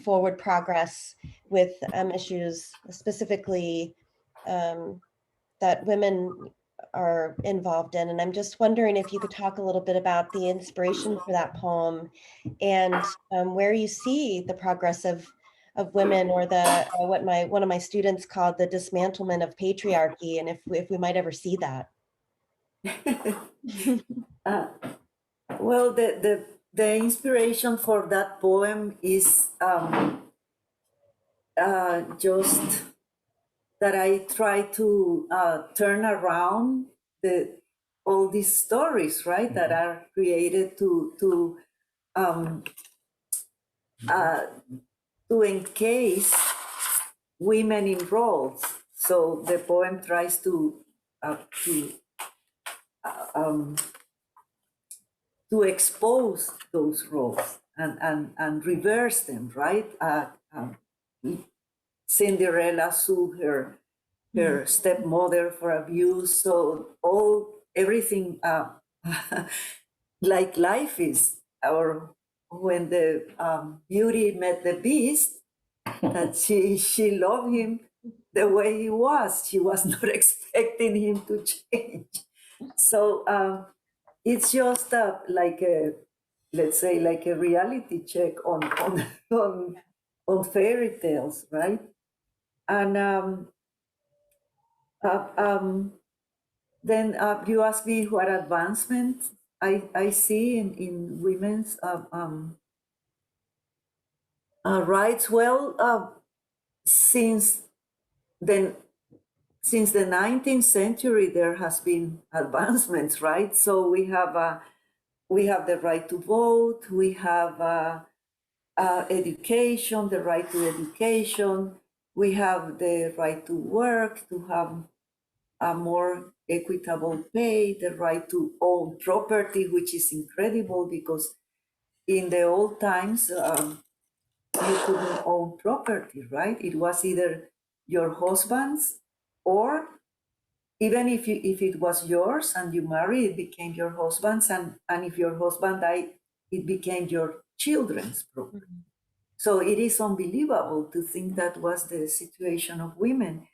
S5: forward progress with issues specifically that women are involved in. And I'm just wondering if you could talk a little bit about the inspiration for that poem, and where you see the progress of women, or the what one of my students called the dismantlement of patriarchy, and if we might ever see that.
S4: well, the inspiration for that poem is just that I try to turn around all these stories, right, that are created to encase women in roles. So the poem tries to expose those roles and reverse them, right? Cinderella sued her stepmother for abuse. So everything like life is, or when the Beauty met the Beast, that she loved him the way he was. She was not expecting him to change. So it's just like a, let's say, like a reality check on fairy tales, right? And then you asked me what advancements I see in women's rights. Well, since since the 19th century, there has been advancements, right? So we have the right to vote, we have education, the right to education, we have the right to work, to have a more equitable pay, the right to own property, which is incredible because in the old times, you couldn't own property, right? It was either your husband's, or even if it was yours and you married, it became your husband's, and if your husband died, it became your children's property. So it is unbelievable to think that was the situation of women.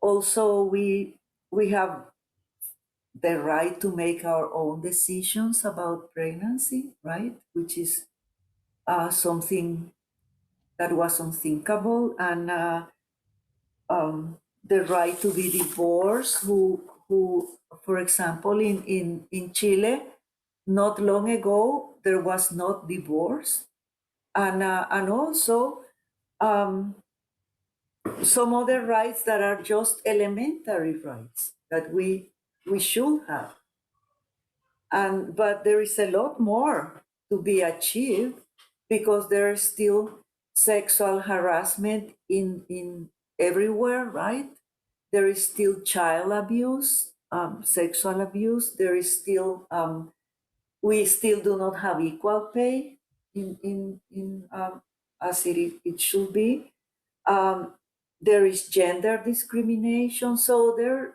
S4: Also, we have the right to make our own decisions about pregnancy, right? Which is something that was unthinkable, and the right to be divorced. Who, for example, in Chile, not long ago there was not divorce, and also some other rights that are just elementary rights that we should have. But there is a lot more to be achieved because there is still sexual harassment in everywhere, right? There is still child abuse, sexual abuse. There is still we still do not have equal pay in as it should be. There is gender discrimination. So there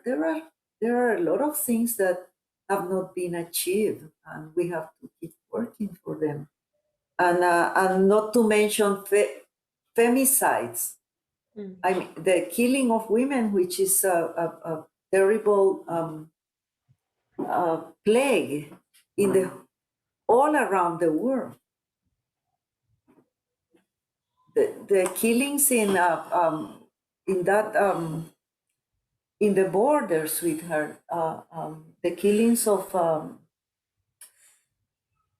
S4: are a lot of things that have not been achieved, and we have to keep working for them. And not to mention femicides. I mean, the killing of women, which is a terrible plague in all around the world. The killings in the borders with her, the killings of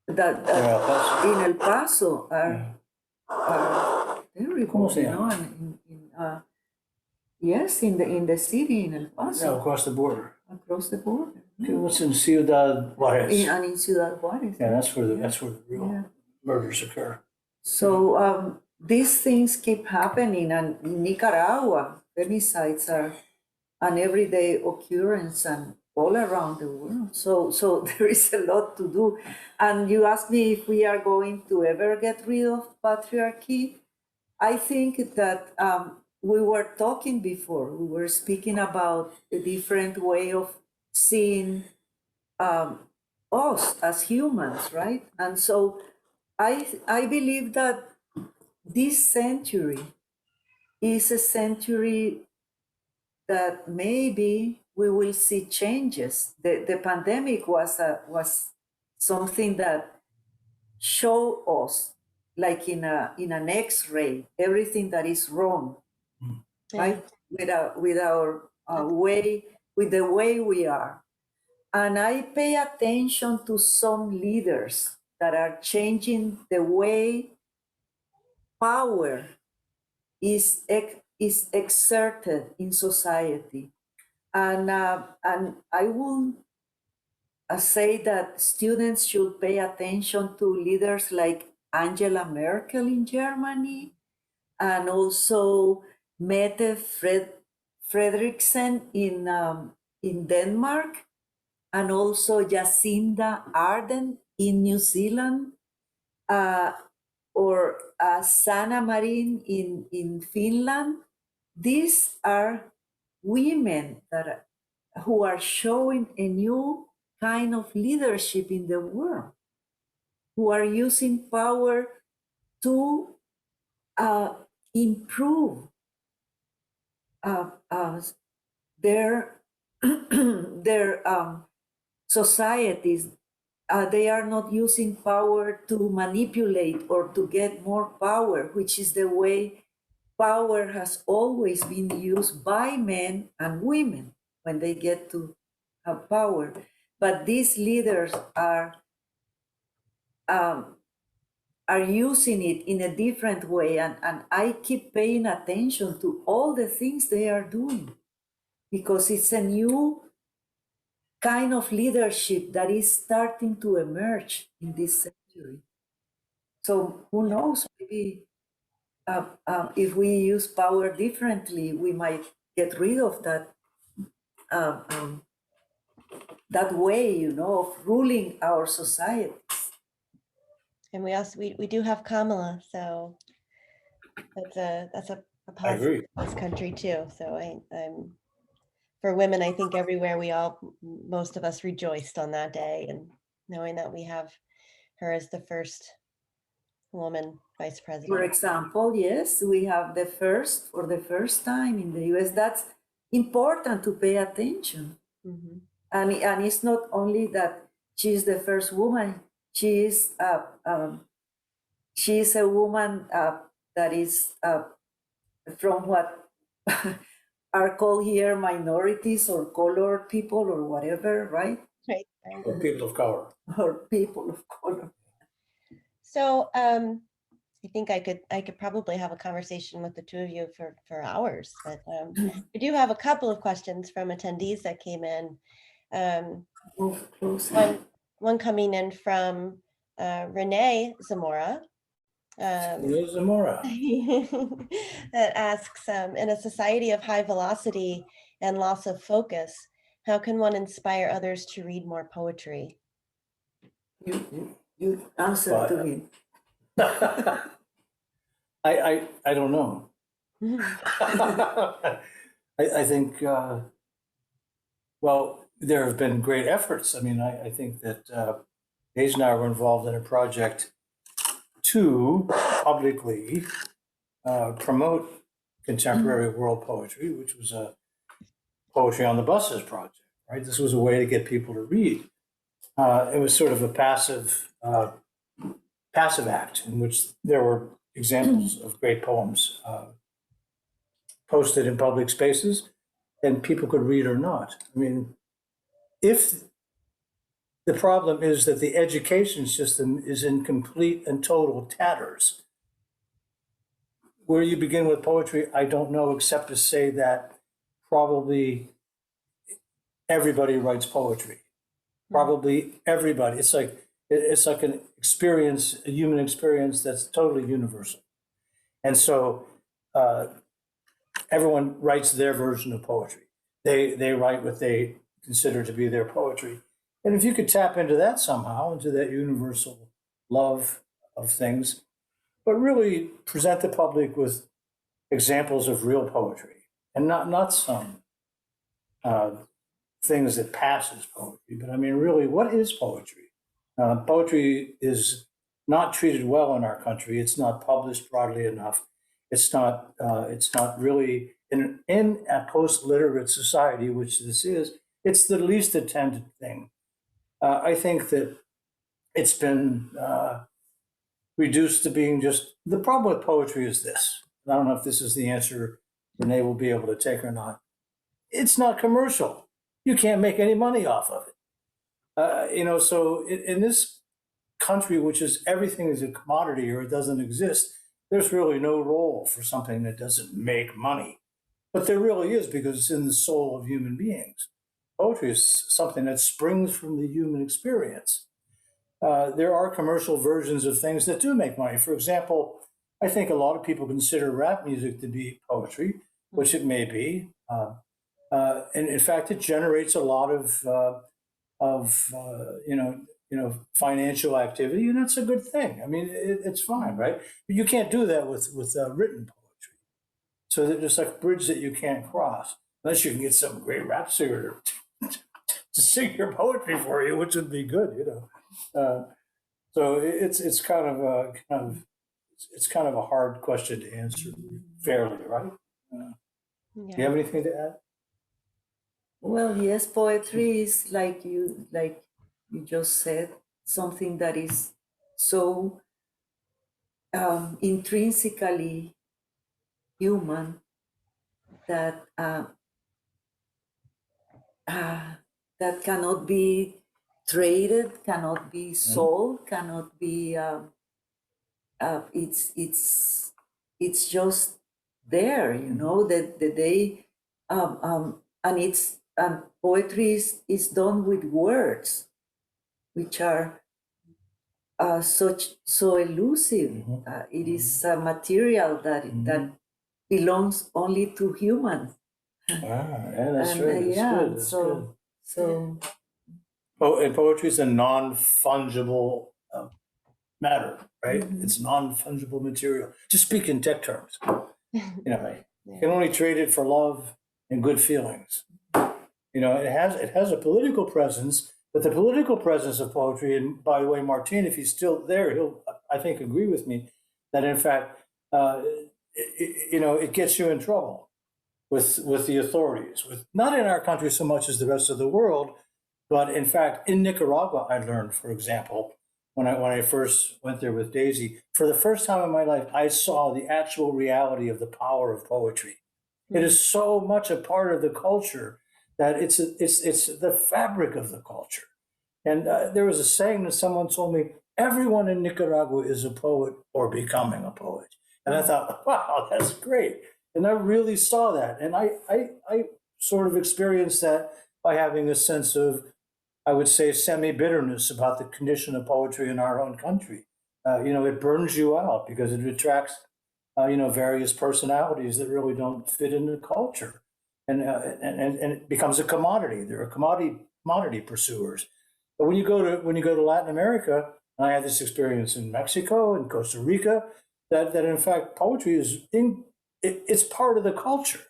S4: that in El Paso are terrible, you know, and yes, in the city in El Paso.
S3: Yeah, across the border.
S4: Across the border.
S3: Okay, what's in Ciudad Juarez?
S4: And in Ciudad Juarez.
S3: Yeah, that's where the real
S4: Yeah.
S3: murders occur.
S4: So these things keep happening, and in Nicaragua, femicides are an everyday occurrence and all around the world. So there is a lot to do. And you asked me if we are going to ever get rid of patriarchy. I think that we were talking before, we were speaking about a different way of seeing us as humans, right? And so I believe that this century is a century that maybe we will see changes. The pandemic was something that showed us, like in an X-ray, everything that is wrong, right? With our way, with the way we are. And I pay attention to some leaders that are changing the way power is exerted in society. And I will say that students should pay attention to leaders like Angela Merkel in Germany, and also Mette Frederiksen in Denmark, and also Jacinda Ardern in New Zealand, or Sanna Marin in Finland. These are women who are showing a new kind of leadership in the world, who are using power to improve their societies. They are not using power to manipulate or to get more power, which is the way power has always been used by men and women when they get to have power. But these leaders are using it in a different way, and I keep paying attention to all the things they are doing, because it's a new kind of leadership that is starting to emerge in this century. So who knows, maybe if we use power differently, we might get rid of that that way, you know, of ruling our society.
S5: And we do have Kamala, so that's a
S3: I
S5: positive
S3: agree.
S5: in this country too. So I'm for women, I think everywhere most of us rejoiced on that day, and knowing that we have her as the first woman vice
S4: For
S5: president.
S4: example, yes, we have for the first time in the US. That's important to pay attention.
S5: Mhm.
S4: And it's not only that she's the first woman, she is a woman that is from what are called here minorities or colored people or whatever, right?
S5: Right.
S3: Or people of color.
S4: Or people of color.
S5: So I think I could probably have a conversation with the two of you for hours, but we do have a couple of questions from attendees that came in.
S4: Move closer.
S5: One coming in from Renee Zamora.
S3: Zamora.
S5: That asks, in a society of high velocity and loss of focus, how can one inspire others to read more poetry?
S4: You answer to him.
S3: I don't know. I think, well, there have been great efforts. I mean, I think that Hayes and I were involved in a project to publicly promote contemporary world poetry, which was a Poetry on the Buses project, right? This was a way to get people to read. It was sort of a passive act in which there were examples of great poems posted in public spaces, and people could read or not. I mean, if the problem is that the education system is in complete and total tatters, where you begin with poetry, I don't know, except to say that probably everybody writes poetry. Probably everybody. It's like an experience, a human experience that's totally universal. And so everyone writes their version of poetry. They write what they consider to be their poetry. And if you could tap into that somehow, into that universal love of things, but really present the public with examples of real poetry and not some things that pass as poetry, but I mean, really, what is poetry? Poetry is not treated well in our country. It's not published broadly enough. It's not really in a post-literate society, which this is. It's the least attended thing. I think that it's been reduced to being just, the problem with poetry is this. I don't know if this is the answer Renee will be able to take or not. It's not commercial. You can't make any money off of it. So in this country, which is everything is a commodity or it doesn't exist, there's really no role for something that doesn't make money. But there really is, because it's in the soul of human beings. Poetry is something that springs from the human experience. There are commercial versions of things that do make money. For example, I think a lot of people consider rap music to be poetry, which it may be. And in fact, it generates a lot of financial activity, and that's a good thing. I mean, it's fine, right? But you can't do that with written poetry. So there's like a bridge that you can't cross unless you can get some great rap singer to sing your poetry for you, which would be good, So it's kind of a hard question to answer fairly, right? Do you have anything to add?
S4: Well, yes, poetry is like you just said, something that is so intrinsically human that that cannot be traded, cannot be sold, cannot be. It's just there, that the day and poetry is done with words, which are so elusive. It is a material that belongs only to humans.
S3: Yeah, that's
S4: And,
S3: right. That's
S4: yeah,
S3: good. That's good.
S4: so
S3: And poetry is a non-fungible matter, right? It's non-fungible material. To speak in tech terms, you can only trade it for love and good feelings. It has a political presence, but the political presence of poetry, and by the way, Martin, if he's still there, he'll, I think, agree with me that in fact, it gets you in trouble with the authorities, with not in our country so much as the rest of the world, but in fact, in Nicaragua, I learned, for example, when I first went there with Daisy, for the first time in my life, I saw the actual reality of the power of poetry. It is so much a part of the culture that it's the fabric of the culture. And there was a saying that someone told me, everyone in Nicaragua is a poet or becoming a poet. And I thought, wow, that's great. And I really saw that. And I sort of experienced that by having a sense of, I would say, semi-bitterness about the condition of poetry in our own country. It burns you out because it attracts, various personalities that really don't fit in the culture. And it becomes a commodity. There are commodity pursuers. But when you go to Latin America, and I had this experience in Mexico and Costa Rica, that in fact poetry it's part of the culture.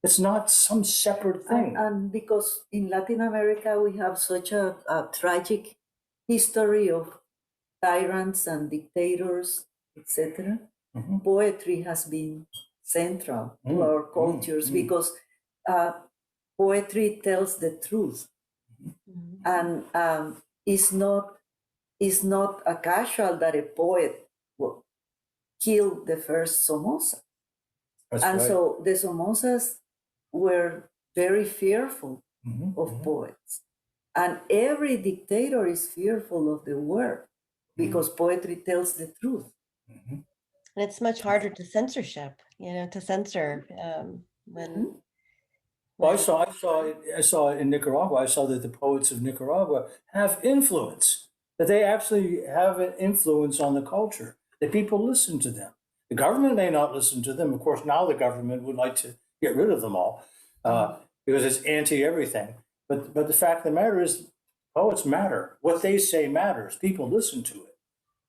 S3: It's not some separate thing.
S4: And because in Latin America we have such a tragic history of tyrants and dictators, etc. Poetry has been central to our cultures because poetry tells the truth, and it's not a casual that a poet killed the first Somoza.
S3: That's
S4: and
S3: right.
S4: so the Somozas were very fearful of poets, and every dictator is fearful of the word because poetry tells the truth.
S5: And it's much harder to censor when.
S3: Well, I saw it in Nicaragua. I saw that the poets of Nicaragua have influence, that they actually have an influence on the culture, that people listen to them. The government may not listen to them. Of course, now the government would like to get rid of them all because it's anti-everything. But the fact of the matter is, poets matter. What they say matters. People listen to it.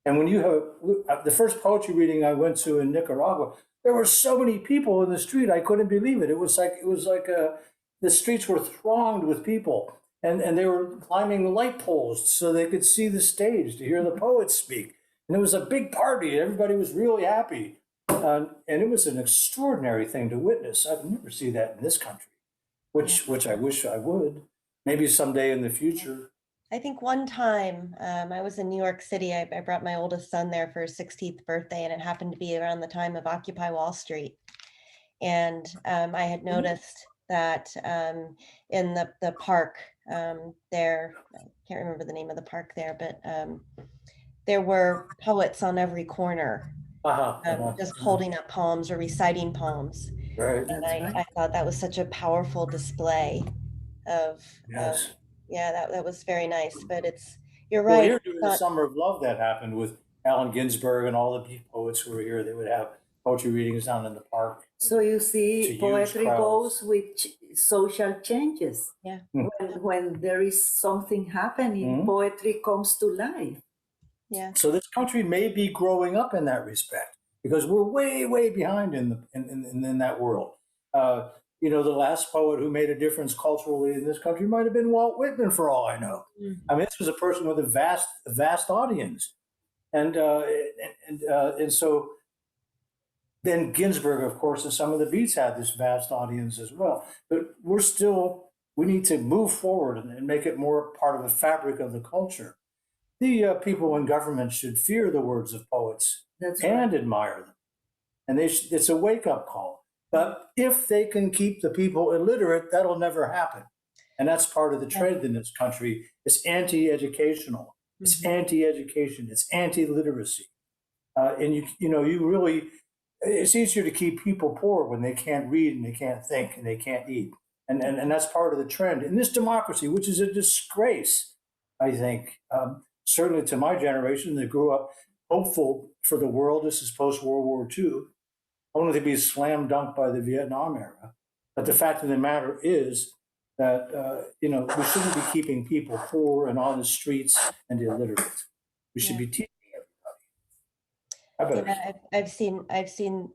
S3: And when you have the first poetry reading I went to in Nicaragua, there were so many people in the street. I couldn't believe it. It was like the streets were thronged with people, and they were climbing light poles so they could see the stage to hear the poets speak. And it was a big party. Everybody was really happy, and it was an extraordinary thing to witness. I've never seen that in this country, which I wish I would. Maybe someday in the future.
S5: I think one time I was in New York City. I brought my oldest son there for his 16th birthday, and it happened to be around the time of Occupy Wall Street. And I had noticed that in the park there, I can't remember the name of the park there, but there were poets on every corner just holding up poems or reciting poems.
S3: Right.
S5: And I thought that was such a powerful display of
S3: Yes.
S5: that was very nice. But you're
S3: Well,
S5: right.
S3: here during the Summer of Love, that happened with Allen Ginsberg and all the poets who were here. They would have poetry readings down in the park.
S4: So you see, poetry goes with social changes.
S5: Yeah.
S4: When there is something happening, poetry comes to life.
S5: Yeah.
S3: So this country may be growing up in that respect because we're way, way behind in that world. The last poet who made a difference culturally in this country might have been Walt Whitman, for all I know. I mean, this was a person with a vast audience, and so then Ginsberg, of course, and some of the Beats had this vast audience as well. But we need to move forward and make it more part of the fabric of the culture. The people in government should fear the words of poets and admire them, and it's a wake-up call. But if they can keep the people illiterate, that'll never happen. And that's part of the trend in this country. It's anti-educational. It's anti-education. It's anti-literacy. And you really, it's easier to keep people poor when they can't read and they can't think and they can't eat. And that's part of the trend in this democracy, which is a disgrace, I think. Certainly to my generation that grew up hopeful for the world. This is post-World War II, only to be slam dunked by the Vietnam era. But the fact of the matter is that, we shouldn't be keeping people poor and on the streets and illiterate. We should be teaching everybody.
S5: Yeah, I've seen the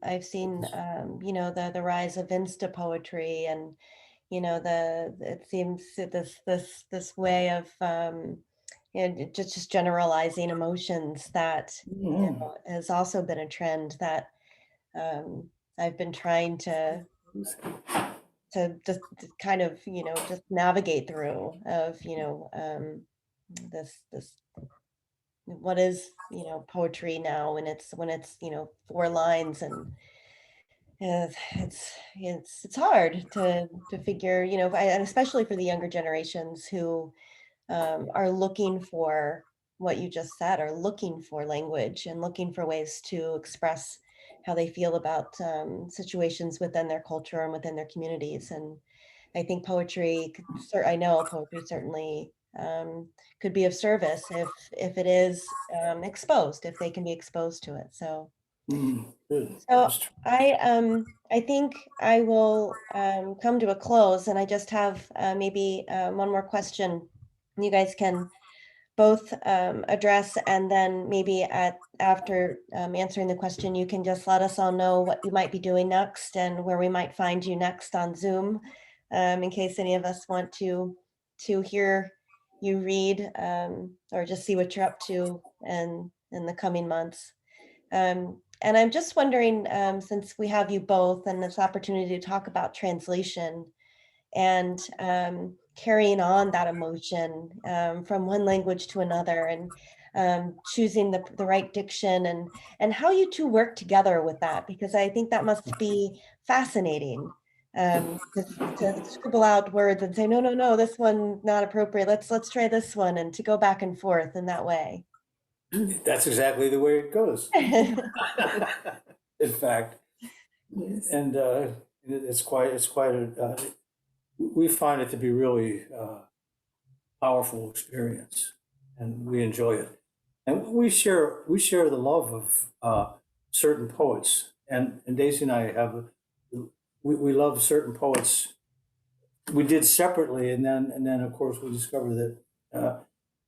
S5: rise of Insta poetry, and it seems that this way of just generalizing emotions that has also been a trend that I've been trying to just kind of just navigate through of this what is poetry now, and when it's 4 lines, and it's hard to figure, and especially for the younger generations who are looking for what you just said, are looking for language and looking for ways to express how they feel about situations within their culture and within their communities. And I think I know poetry certainly could be of service if it is exposed, if they can be exposed to it. So, so I think I will come to a close, and I just have maybe one more question you guys can both address, and then maybe after answering the question, you can just let us all know what you might be doing next and where we might find you next on Zoom, in case any of us want to hear you read, or just see what you're up to in the coming months. And I'm just wondering, since we have you both and this opportunity to talk about translation and carrying on that emotion from one language to another, and choosing the right diction, and how you two work together with that, because I think that must be fascinating, to scribble out words and say, no, this one not appropriate. Let's try this one, and to go back and forth in that way.
S3: That's exactly the way it goes. In fact,
S4: Yes.
S3: and it's quite a. We find it to be really powerful experience, and we enjoy it. And we share the love of certain poets, and Daisy and I we love certain poets. We did separately, and then of course we discovered that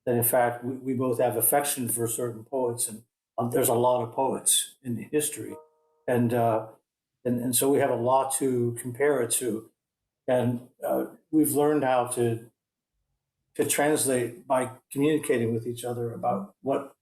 S3: in fact we both have affection for certain poets, and there's a lot of poets in history, and so we have a lot to compare it to, and we've learned how to translate by communicating with each other about what,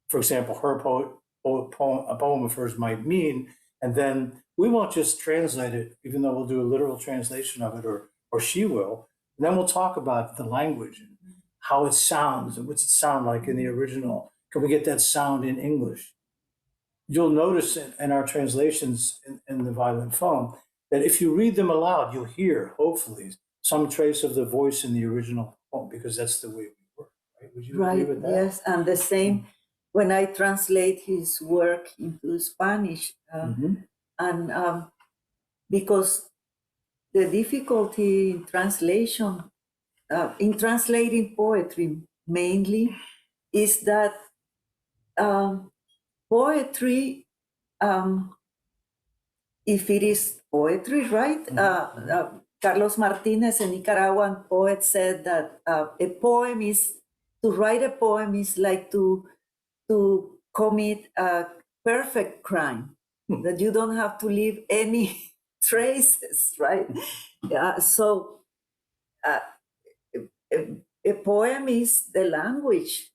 S3: for example, her a poem of hers might mean, and then we won't just translate it, even though we'll do a literal translation of it, or she will. And then we'll talk about the language and how it sounds and what's it sound like in the original. Can we get that sound in English? You'll notice in our translations in the Violent Foam that if you read them aloud, you'll hear, hopefully, some trace of the voice in the original poem, because that's the way we work, right? Would you agree with that?
S4: Yes, and the same when I translate his work into Spanish, and because the difficulty in translation, in translating poetry mainly, is that poetry, if it is poetry, right? Carlos Martinez, a Nicaraguan poet, said that to write a poem is like to commit a perfect crime, that you don't have to leave any traces, right? So a poem is the language,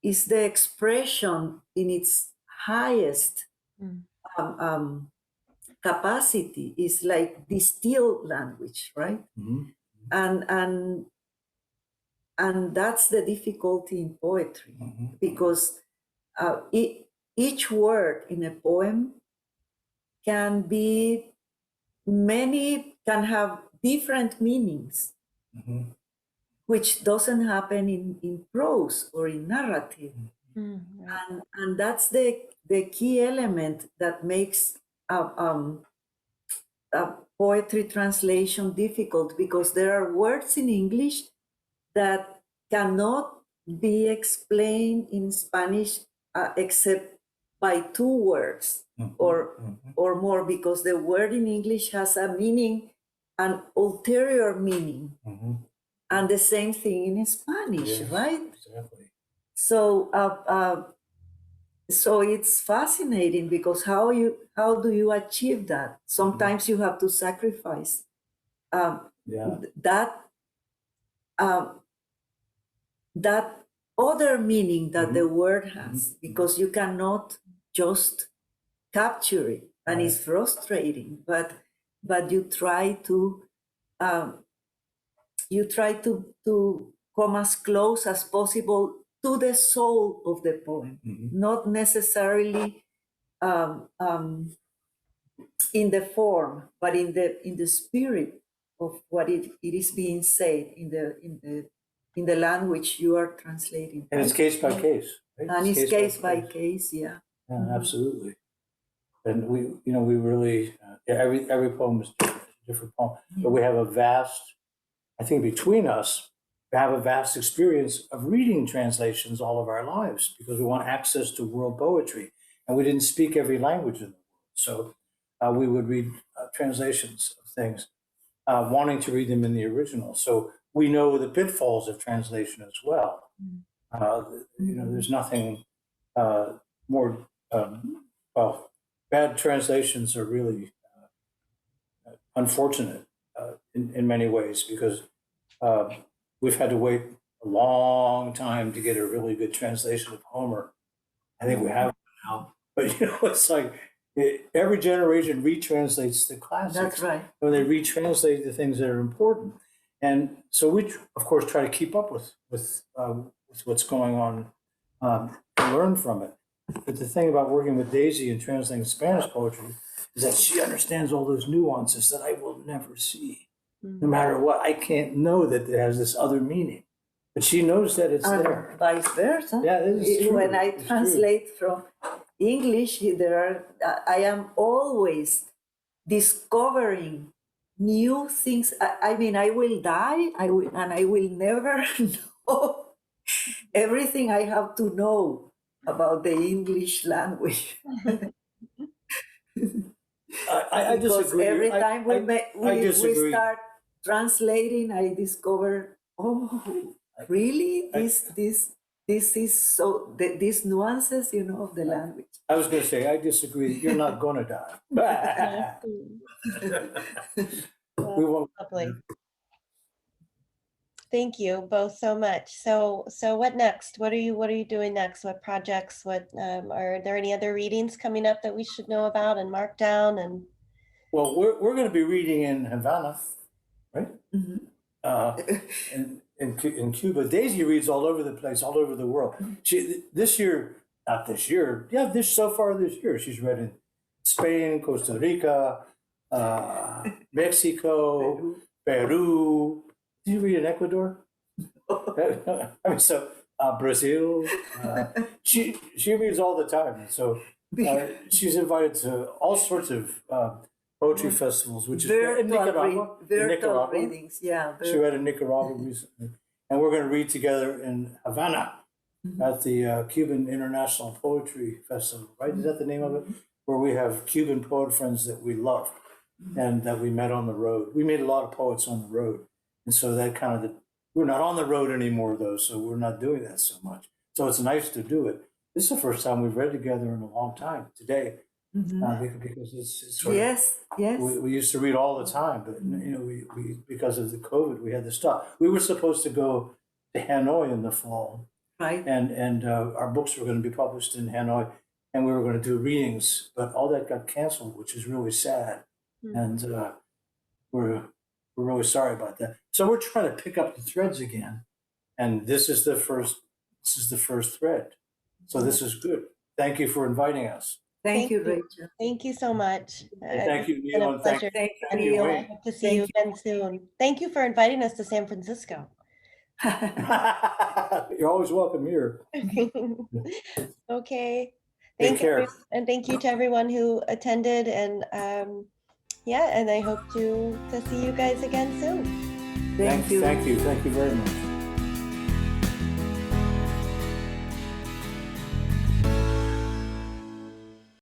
S4: is the expression in its highest capacity, is like distilled language, right? And that's the difficulty in poetry, because each word in a poem can have different meanings, which doesn't happen in prose or in narrative.
S5: Right.
S4: And that's the key element that makes poetry translation difficult because there are words in English that cannot be explained in Spanish except by two words or more, because the word in English has a meaning, an ulterior meaning, and the same thing in Spanish,
S3: Yes,
S4: right?
S3: exactly.
S4: So so it's fascinating because how do you achieve that? Sometimes you have to sacrifice that that other meaning that the word has, because you cannot just capture it, and it's frustrating. But you try to come as close as possible to the soul of the poem, not necessarily in the form, but in the spirit of what it is being said in the language you are translating.
S3: And it's case by case, right?
S4: And it's case by case, yeah.
S3: Yeah, absolutely. And we really, every poem is different, different poem, but we have a vast, I think between us, we have a vast experience of reading translations all of our lives because we want access to world poetry, and we didn't speak every language in the world. So we would read translations of things, wanting to read them in the original. So we know the pitfalls of translation as well. There's nothing more, well, bad translations are really unfortunate in many ways because we've had to wait a long time to get a really good translation of Homer. I think we have one now, but it's like every generation retranslates the classics.
S4: That's right.
S3: When they retranslate the things that are important, and so we, of course, try to keep up with what's going on and learn from it. But the thing about working with Daisy and translating Spanish poetry is that she understands all those nuances that I will never see. No matter what, I can't know that it has this other meaning. But she knows that it's there.
S4: Vice versa.
S3: Yeah, it is true.
S4: When I
S3: It's
S4: translate from English, I am always discovering new things. I mean, I will die, and I will never know everything I have to know about the English language.
S3: I
S4: Because
S3: disagree.
S4: every time we
S3: disagree.
S4: start translating, I discover, oh, really? This is so, these nuances, of the language.
S3: I was going to say, I disagree. You're not going to die. We won't.
S5: Lovely. Thank you both so much. So what next? What are you doing next? What projects? What are there any other readings coming up that we should know about and mark down? And
S3: Well, we're going to be reading in Havana, right? In Cuba. Daisy reads all over the place, all over the world. She this year, so far this year, she's read in Spain, Costa Rica, Mexico, Peru. Did you read in Ecuador? I mean, so Brazil. She reads all the time. So she's invited to all sorts of poetry festivals, which is in Nicaragua.
S4: Virtual readings, yeah.
S3: She read in Nicaragua recently. And we're going to read together in Havana at the Cuban International Poetry Festival, right? Is that the name of it? Where we have Cuban poet friends that we love and that we met on the road. We made a lot of poets on the road. And so that kind of, we're not on the road anymore though, so we're not doing that so much. So it's nice to do it. This is the first time we've read together in a long time today. Because it's sort
S4: yes.
S3: We used to read all the time, but we because of the COVID, we had to stop. We were supposed to go to Hanoi in the fall,
S4: Right.
S3: And our books were going to be published in Hanoi, and we were going to do readings, but all that got canceled, which is really sad, and we're really sorry about that. So we're trying to pick up the threads again, and this is the first thread. So this is good. Thank you for inviting us.
S4: Thank you, Rachel.
S5: Thank you so much.
S3: Thank you,
S5: It's been
S3: Neil,
S5: a
S3: and
S5: pleasure.
S3: thank
S4: you,
S3: you,
S5: I
S3: Wayne.
S5: hope to see you again soon. Thank you for inviting us to San Francisco.
S3: You're always welcome here.
S5: Okay.
S3: Take care.
S5: And thank you to everyone who attended and Yeah, and I hope to see you guys again soon.
S4: Thank you.
S3: Thank you very much.